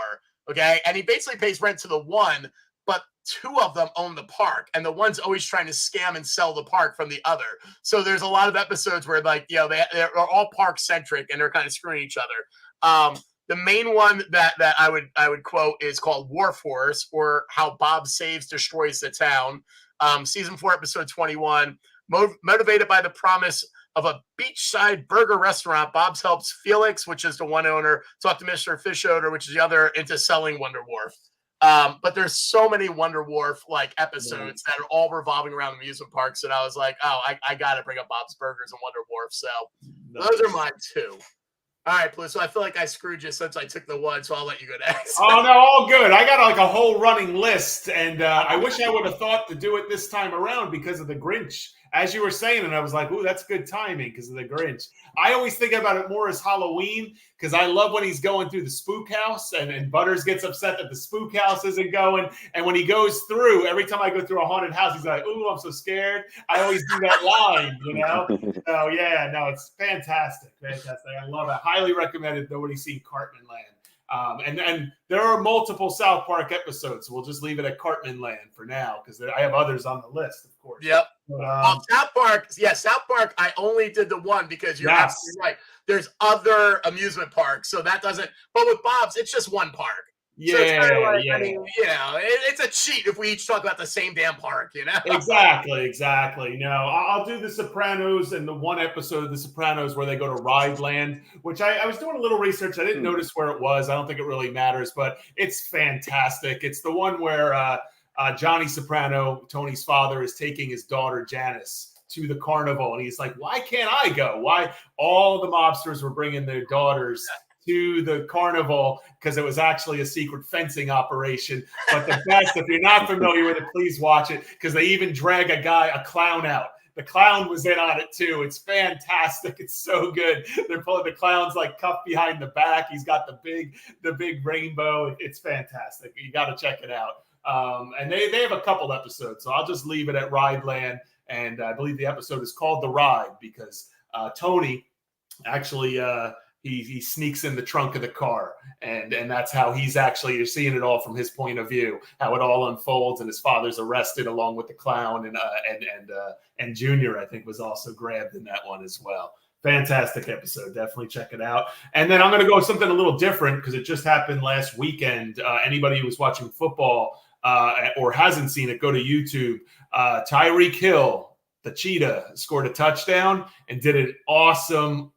Okay. And he basically pays rent to the one, but 2 of them own the park, and the one's always trying to scam and sell the park from the other. So there's a lot of episodes where they're all park centric and they're kind of screwing each other. The main one that I would quote is called Wharf Horse, or How Bob Destroys the Town. Season 4, episode 21. Motivated by the promise of a beachside burger restaurant, Bob's helps Felix, which is the one owner, talk to Mr. Fishoder, which is the other, into selling Wonder Wharf. But there's so many Wonder Wharf episodes that are all revolving around amusement parks, and I was like, oh, I got to bring up Bob's Burgers and Wonder Wharf. So those are my 2. All right, Peluso, I feel like I screwed you since I took the one, so I'll let you go next. Oh, no, all good. I got a whole running list, and I wish I would have thought to do it this time around because of the Grinch. As you were saying, and I was like, ooh, that's good timing because of the Grinch. I always think about it more as Halloween because I love when he's going through the spook house and Butters gets upset that the spook house isn't going. And when he goes through, every time I go through a haunted house, he's like, ooh, I'm so scared. I always do that line, Oh, yeah, no, it's fantastic. Fantastic. I love it. Highly recommended. Nobody's seen Cartman Land. And there are multiple South Park episodes, so we'll just leave it at Cartman Land for now because I have others on the list, of course. Yep. South Park, I only did the one because you're absolutely right. There's other amusement parks, so that doesn't. But with Bob's, it's just one park. Yeah, so it's I mean, it's a cheat if we each talk about the same damn park, Exactly. I'll do The Sopranos and the one episode of The Sopranos where they go to Ride Land, which I was doing a little research. I didn't notice where it was. I don't think it really matters, but it's fantastic. It's the one where Johnny Soprano, Tony's father, is taking his daughter Janice to the carnival, and he's like, "Why can't I go? Why?" All the mobsters were bringing their daughters to the carnival because it was actually a secret fencing operation. But the best, if you're not familiar with it, please watch it because they even drag a clown out. The clown was in on it too. It's fantastic. It's so good. They're pulling the clown's cuffed behind the back. He's got the big rainbow. It's fantastic. You got to check it out. And they have a couple episodes, so I'll just leave it at Ride Land. And I believe the episode is called The Ride because Tony actually he sneaks in the trunk of the car, and that's how you're seeing it all from his point of view, how it all unfolds, and his father's arrested along with the clown, and Junior, I think, was also grabbed in that one as well. Fantastic episode. Definitely check it out. And then I'm going to go with something a little different because it just happened last weekend. Anybody who was watching football or hasn't seen it, go to YouTube. Tyreek Hill, the cheetah, scored a touchdown and did an awesome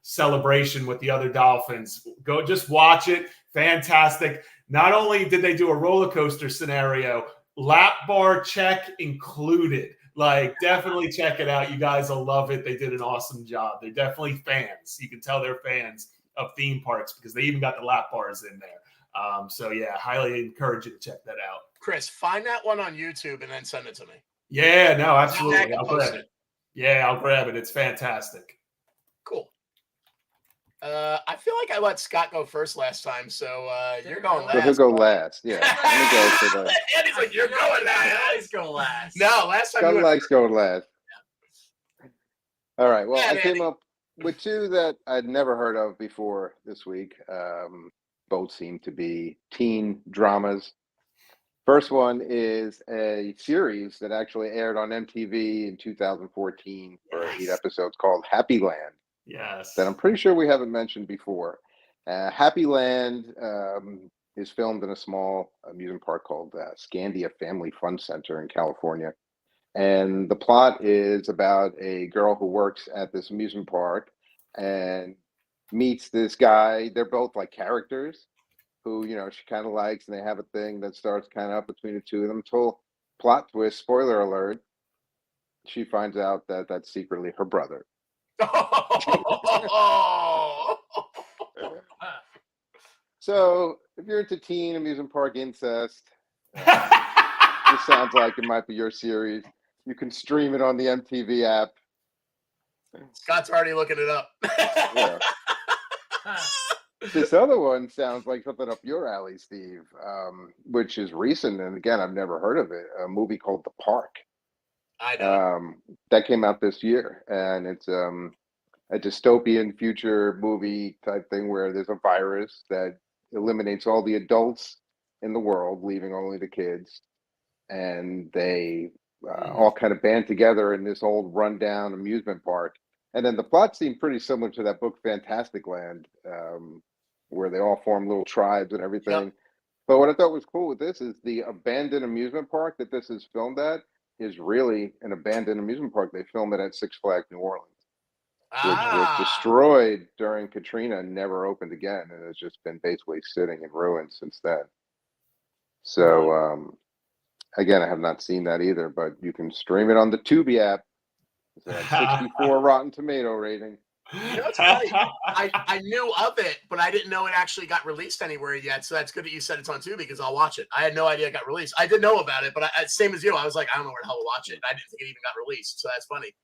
celebration with the other Dolphins. Go just watch it. Fantastic. Not only did they do a roller coaster scenario, lap bar check included. Like, definitely check it out. You guys will love it. They did an awesome job. They're definitely fans. You can tell they're fans of theme parks because they even got the lap bars in there. So, yeah, highly encourage you to check that out. Chris, find that one on YouTube and then send it to me. Yeah, no, absolutely. I'll grab it. Yeah, I'll grab it. It's fantastic. Cool. I feel like I let Scott go first last time, so you're going last. So he'll go last. Yeah. Let me go for that. And he's like, you're going last. I always go last. No, last time Scott you likes going last. Yeah. All right. Well, Yeah, I came up with two that I'd never heard of before this week. Both seem to be teen dramas. First one is a series that actually aired on MTV in 2014 for 8 episodes called Happy Land. Yes. That I'm pretty sure we haven't mentioned before. Happy Land is filmed in a small amusement park called Scandia Family Fun Center in California. And the plot is about a girl who works at this amusement park and meets this guy. They're both like characters who, she kind of likes, and they have a thing that starts kind of up between the two of them until plot twist, spoiler alert, she finds out that that's secretly her brother. So if you're into teen amusement park incest, this sounds like it might be your series. You can stream it on the MTV app. Scott's already looking it up. Yeah. This other one sounds like something up your alley, Steve, which is recent. And again, I've never heard of it. A movie called The Park. I know. That came out this year. And it's a dystopian future movie type thing where there's a virus that eliminates all the adults in the world, leaving only the kids. And they all kind of band together in this old rundown amusement park. And then the plot seemed pretty similar to that book, Fantastic Land, where they all form little tribes and everything. Yep. But what I thought was cool with this is the abandoned amusement park that this is filmed at is really an abandoned amusement park. They filmed it at Six Flags New Orleans, which was destroyed during Katrina and never opened again. And it's just been basically sitting in ruins since then. So, again, I have not seen that either, but you can stream it on the Tubi app. It's a 64 Rotten Tomato rating. You know, it's funny. I knew of it, but I didn't know it actually got released anywhere yet. So that's good that you said it's on Tubi because I'll watch it. I had no idea it got released. I did know about it, but same as you, I was like, I don't know where the hell to watch it. I didn't think it even got released. So that's funny.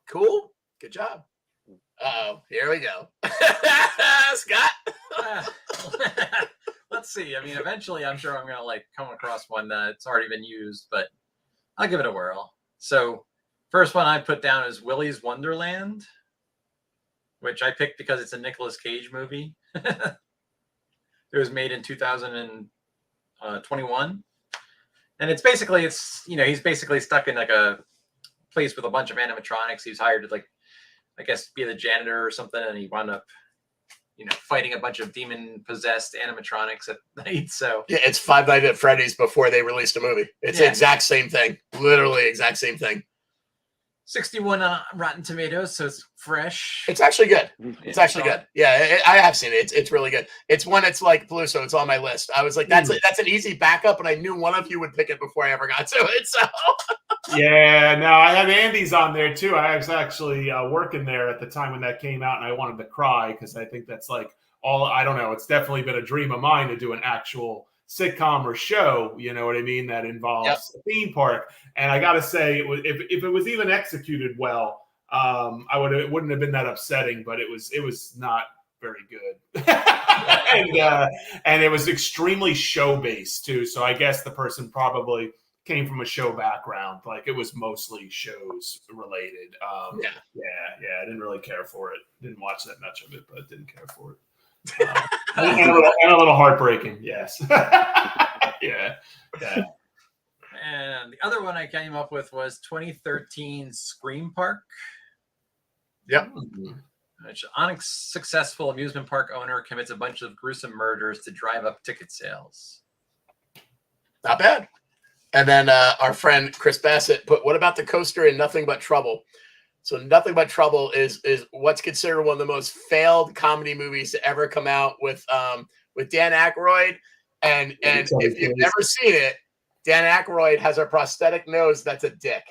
Cool. Good job. Uh-oh. Here we go. Scott. Let's see. I mean, eventually I'm sure I'm going to come across one that's already been used, but I'll give it a whirl. So first one I put down is Willy's Wonderland, which I picked because it's a Nicolas Cage movie. It was made in 2021. And he's basically stuck in like a place with a bunch of animatronics. He's hired to be the janitor or something. And he wound up, fighting a bunch of demon possessed animatronics at night. So yeah, it's Five Nights at Freddy's before they released a movie. It's the exact same thing. Literally exact same thing. 61 on Rotten Tomatoes, so it's fresh. It's actually good. It's actually good. Yeah, I have seen it. It's really good. It's one that's like Peluso. It's on my list. I was like, that's an easy backup, and I knew one of you would pick it before I ever got to it. So yeah, no, I had Andy's on there too. I was actually working there at the time when that came out, and I wanted to cry because I think that's I don't know. It's definitely been a dream of mine to do an actual sitcom or show, you know what I mean, that involves a theme park. And I gotta say, if it was even executed well, it wouldn't have been that upsetting, but it was not very good. and it was extremely show based too. So I guess the person probably came from a show background. It was mostly shows related. I didn't really care for it. Didn't watch that much of it, but didn't care for it. And a little heartbreaking, yes. Yeah. And the other one I came up with was 2013 Scream Park. Yep. Which unsuccessful amusement park owner commits a bunch of gruesome murders to drive up ticket sales. Not bad. And then our friend Chris Bassett put, what about the coaster in Nothing But Trouble? So Nothing But Trouble is what's considered one of the most failed comedy movies to ever come out with Dan Aykroyd. And if you've never seen it, Dan Aykroyd has a prosthetic nose that's a dick.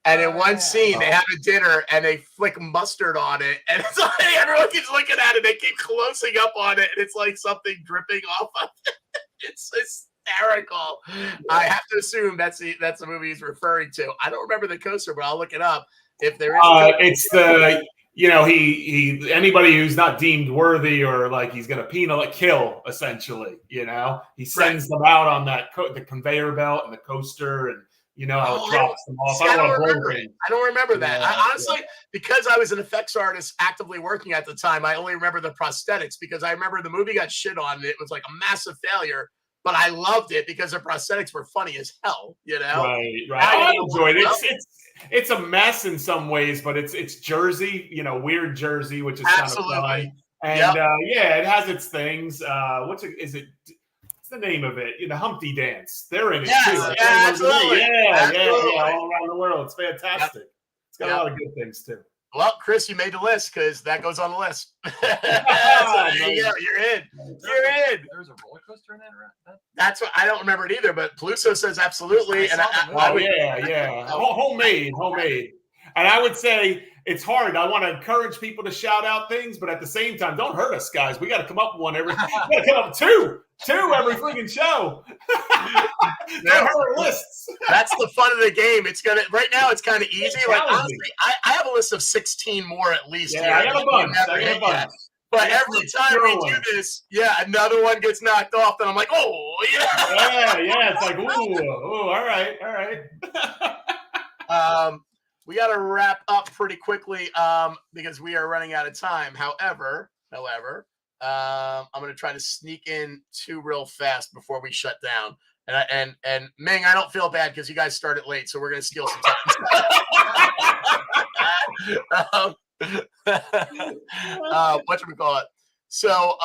And in one scene, they have a dinner and they flick mustard on it. And it's like everyone keeps looking at it. They keep closing up on it. And it's like something dripping off of it. It's hysterical. I have to assume that's the movie he's referring to. I don't remember the coaster, but I'll look it up. If there is it's the, he anybody who's not deemed worthy or like he's going to kill, essentially, he sends them out on that the conveyor belt and the coaster and, how it drops them off. I don't remember that. I honestly, because I was an effects artist actively working at the time, I only remember the prosthetics because I remember the movie got shit on. It was like a massive failure, but I loved it because the prosthetics were funny as hell, Right. I enjoyed it. It's a mess in some ways, but it's Jersey, weird Jersey, which is kind of fun. And it has its things. What's the name of it? The Humpty Dance. They're in it too. Absolutely. All around the world. It's fantastic. Yep. It's got a lot of good things too. Well, Chris, you made the list because that goes on the list. There you go. You're in. There's a roller coaster in that. That's what I don't remember it either, but Peluso says absolutely. Homemade. And I would say it's hard. I want to encourage people to shout out things, but at the same time, don't hurt us, guys. We got to come up with one every. We got to come up with two every freaking show. Don't hurt our lists. That's the fun of the game. Right now. It's kind of easy. Like honestly, I have a list of 16 more at least. Yeah, I got a bunch. But every time we do this, another one gets knocked off, and I'm like, oh yeah. It's like all right. We got to wrap up pretty quickly because we are running out of time. However, I'm going to try to sneak in two real fast before we shut down. And Ming, I don't feel bad because you guys started late, so we're going to steal some time. Whatchamacallit? So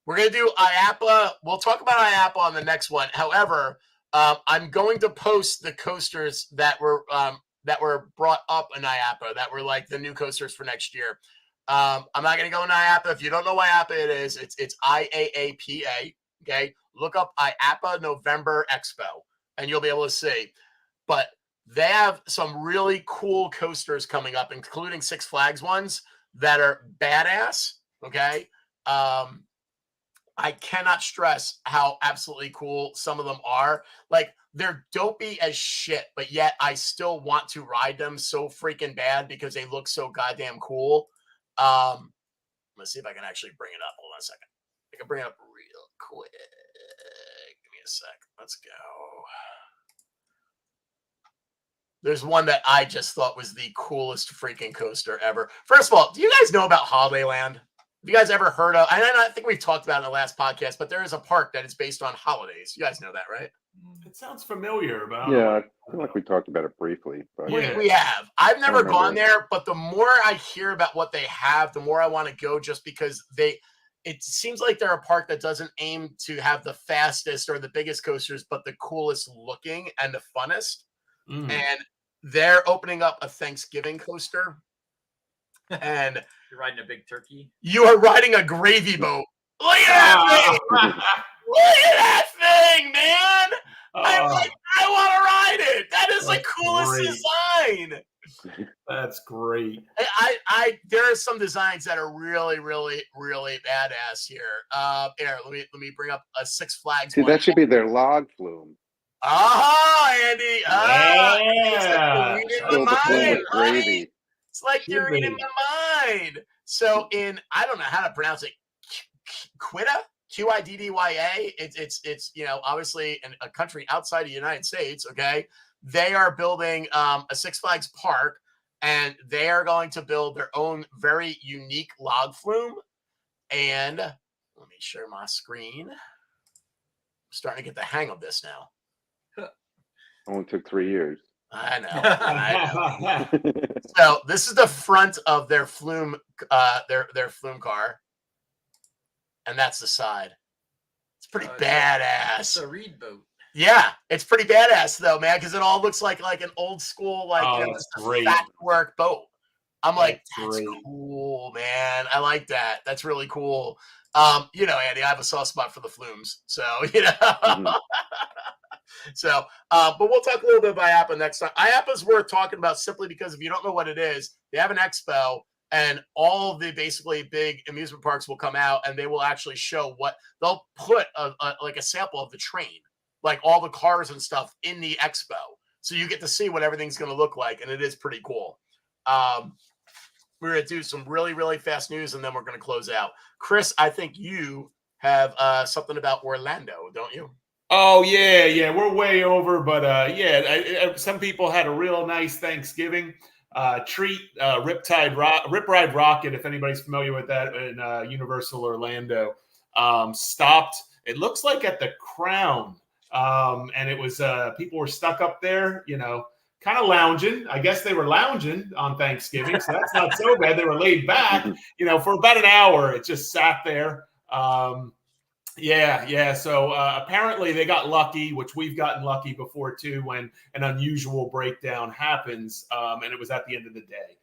we're going to do IAAPA. We'll talk about IAAPA on the next one. However, I'm going to post the coasters that were brought up in IAAPA that were like the new coasters for next year. I'm not going to go into IAAPA. If you don't know what IAAPA it is, it's IAAPA. Okay. Look up IAAPA November Expo and you'll be able to see. But they have some really cool coasters coming up, including Six Flags ones that are badass. Okay. I cannot stress how absolutely cool some of them are. Like, they're dopey as shit, but yet I still want to ride them so freaking bad because they look so goddamn cool. Let's see if I can actually bring it up. Hold on a second. I can bring it up real quick. Give me a sec. Let's go. There's one that I just thought was the coolest freaking coaster ever. First of all, do you guys know about Holidayland? Have you guys ever heard of? I think we've talked about it in the last podcast, but there is a park that is based on holidays. You guys know that, right? It sounds familiar, but I feel like we talked about it briefly. But we have. I've never gone there, but the more I hear about what they have, the more I want to go. Just because it seems like they're a park that doesn't aim to have the fastest or the biggest coasters, but the coolest looking and the funnest. And they're opening up a Thanksgiving coaster. And you're riding a big turkey. You are riding a gravy boat. Look at that thing! Look at that thing, man! I want to ride it. That is the coolest design. That's great. There are some designs that are really, really, really badass here. Here, let me bring up a Six Flags. See, that should be their log flume. Andy. Gravy. It's like you're reading my mind. So I don't know how to pronounce it. Quidda, Qiddya. It's obviously in a country outside of the United States. Okay, they are building a Six Flags park and they are going to build their own very unique log flume. And let me share my screen. I'm starting to get the hang of this now. Only took 3 years. I know. So this is the front of their flume, their flume car, and that's the side. It's pretty badass. It's a reed boat. Yeah, it's pretty badass though, man, because it all looks like an old school, that's great. fat work boat. I'm like, that's great. cool, man. I like that. That's really cool. You know, Andy, I have a soft spot for the flumes, so Mm-hmm. So, but we'll talk a little bit about IAAPA next time. IAAPA's worth talking about simply because if you don't know what it is, they have an expo, and all of the basically big amusement parks will come out, and they will actually show what they'll put like a sample of the train, like all the cars and stuff in the expo, so you get to see what everything's going to look like, and it is pretty cool. We're going to do some really, really fast news, and then we're going to close out. Chris, I think you have something about Orlando, don't you? Oh yeah, we're way over, but some people had a real nice Thanksgiving treat. Rip Ride Rocket, if anybody's familiar with that, in Universal Orlando, stopped. It looks like at the Crown, and it was people were stuck up there, kind of lounging. I guess they were lounging on Thanksgiving, so that's not so bad. They were laid back, for about an hour. It just sat there. Yeah. So apparently they got lucky, which we've gotten lucky before too, when an unusual breakdown happens, and it was at the end of the day.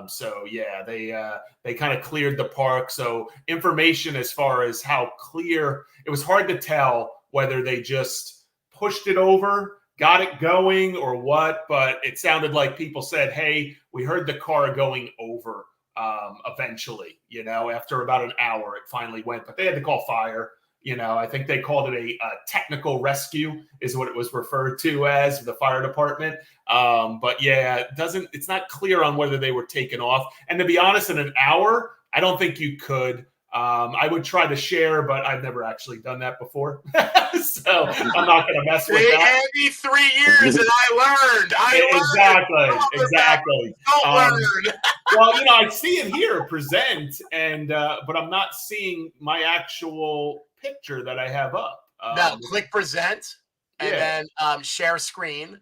So yeah, they kind of cleared the park. So information as far as how clear, it was hard to tell whether they just pushed it over, got it going, or what. But it sounded like people said, "Hey, we heard the car going over." Eventually, after about an hour, it finally went, but they had to call fire. I think they called it a technical rescue is what it was referred to as, the fire department. But yeah, it's not clear on whether they were taken off. And to be honest, in an hour, I don't think you could. I would try to share, but I've never actually done that before. So I'm not going to mess with that. Andy, 3 years and I learned. Exactly. Don't learn. Well, I see it here, present, and but I'm not seeing my actual picture that I have up. Now click present, and then share screen,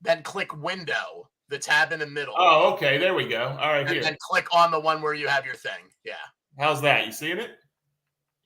then click window, the tab in the middle. Oh, okay, there we go. All right, and then click on the one where you have your thing. Yeah. How's that? You seeing it?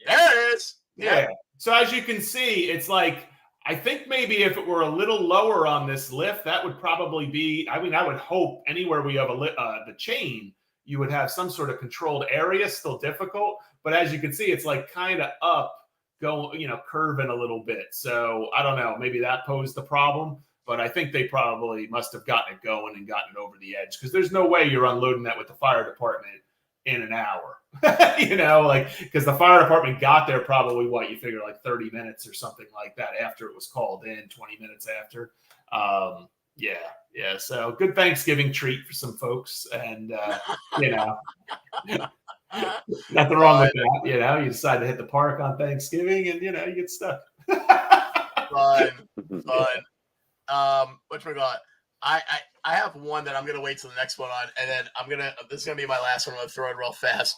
There it is. Yeah. So as you can see, it's like, I think maybe if it were a little lower on this lift, that would probably be, I would hope anywhere we have the chain, you would have some sort of controlled area, still difficult. But as you can see, it's like kind of up, going, curving a little bit. So I don't know, maybe that posed the problem. But I think they probably must have gotten it going and gotten it over the edge, because there's no way you're unloading that with the fire department in an hour, because the fire department got there probably you figure like 30 minutes or something like that after it was called in, 20 minutes after. Yeah. So good Thanksgiving treat for some folks, and nothing wrong with that. You decide to hit the park on Thanksgiving, and you get stuck. Fun. Whatchamacallit? I have one that I'm gonna wait till the next one on, and then this is gonna be my last one. I'm gonna throw it real fast.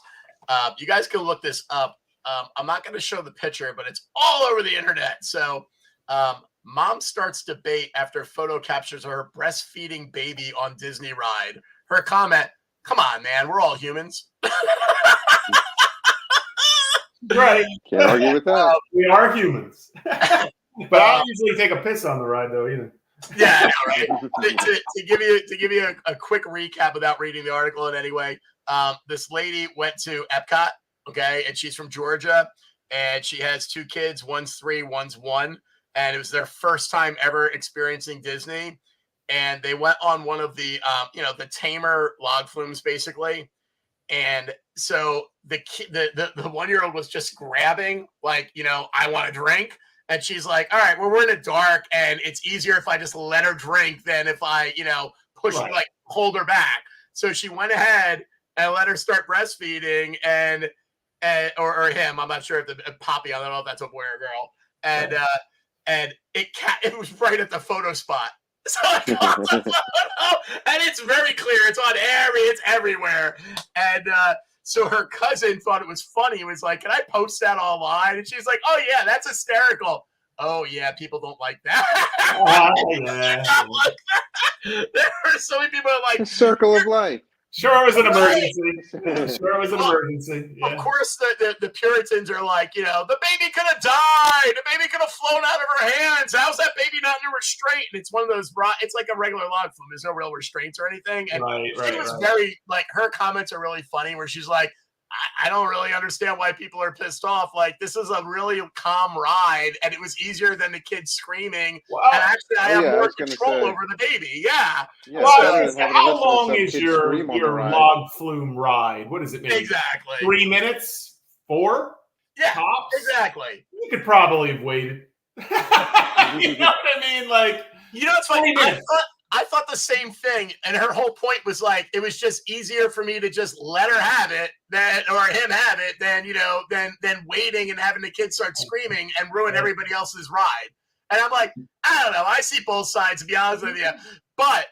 You guys can look this up. I'm not gonna show the picture, but it's all over the internet. So mom starts debate after photo captures her breastfeeding baby on Disney ride. Her comment, "Come on, man, we're all humans." Right. Can't argue with that. We are humans. But I don't usually take a piss on the ride, though, either. Yeah, I know, right. to give you a quick recap without reading the article in any way, this lady went to Epcot, okay, and she's from Georgia, and she has 2 kids. One's 3, one's 1, and it was their first time ever experiencing Disney. And they went on one of the, the tamer log flumes, basically. And so the 1-year-old was just grabbing, like, I want a drink. And she's like, all right, well, we're in the dark, and it's easier if I just let her drink than if I, push, right, like, hold her back. So she went ahead and let her start breastfeeding, or him. I'm not sure if Poppy, I don't know if that's a boy or a girl. And right, and it was right at the photo spot. So I got the photo, and it's very clear. It's everywhere. And so her cousin thought it was funny. It was like, "Can I post that online?" And she's like, "Oh yeah, that's hysterical." Oh yeah, people don't like that. Yeah. Like that. There are so many people The like, circle of life. Sure, it was an emergency. Sure, it was an emergency. of Yeah. course, the Puritans are like, the baby could have died. The baby could have flown out of her hands. How's that baby not in a restraint? And it's one of those, it's like a regular log flume. There's no real restraints or anything. And she was very, like, her comments are really funny where she's like, I don't really understand why people are pissed off. Like, this is a really calm ride, and it was easier than the kids screaming. Wow. And actually, I have yeah, I more was gonna control say. over the baby. Yeah. Yeah, Well, better than having to how listen to long some is kid your scream on the ride. log flume ride? What is it, maybe Exactly. 3 minutes? 4? Yeah. Tops? Exactly. You could probably have waited. You know what I mean? Like, it's funny. 20 minutes. I thought the same thing, and her whole point was like, it was just easier for me to just let her have it or him have it than waiting and having the kids start screaming and ruin everybody else's ride. And I'm like, I don't know. I see both sides, to be honest with you. But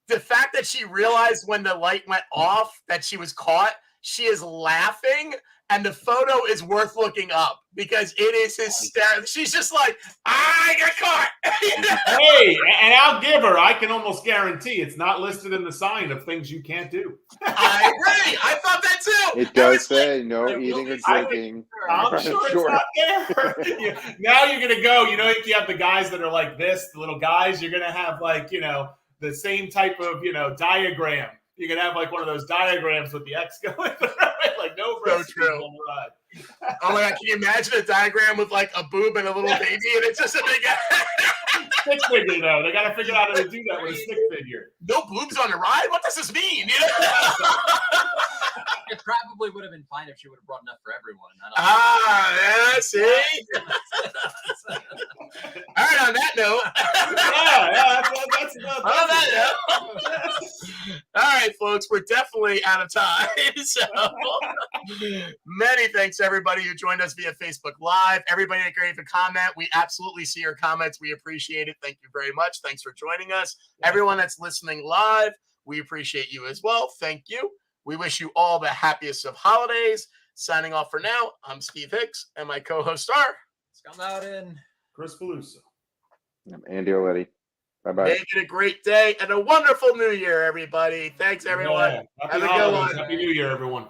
the fact that she realized when the light went off that she was caught, she is laughing, and the photo is worth looking up because it is hysterical. She's just like, I got caught. Hey, and I'll give her, I can almost guarantee it's not listed in the sign of things you can't do. I agree. I thought that too. It does say no eating or drinking. I'm sure it's not there. Now you're going to go, you have the guys that are like this, the little guys, you're going to have like, the same type of, diagram. You can have like one of those diagrams with the X going through it, like no breastfeeding on the ride. Oh my God, can you imagine a diagram with like a boob and a little baby and it's just a big stick figure though. They got to figure out how to do that with a stick figure. No boobs on the ride? What does this mean? It probably would have been fine if she would have brought enough for everyone. Yeah, see? All right, on that note. That's on that note. All right, folks, we're definitely out of time. So many thanks to everybody who joined us via Facebook Live. Everybody that gave a comment, we absolutely see your comments. We appreciate it. Thank you very much. Thanks for joining us. Everyone that's listening live, we appreciate you as well. Thank you. We wish you all the happiest of holidays. Signing off for now, I'm Steve Hicks, and my co-hosts are Scott Loudon, Chris Peluso. I'm Andy Auletti. Bye-bye. Make it a great day and a wonderful new year, everybody. Thanks, everyone. Yeah. Have a good one. Happy New Year, everyone.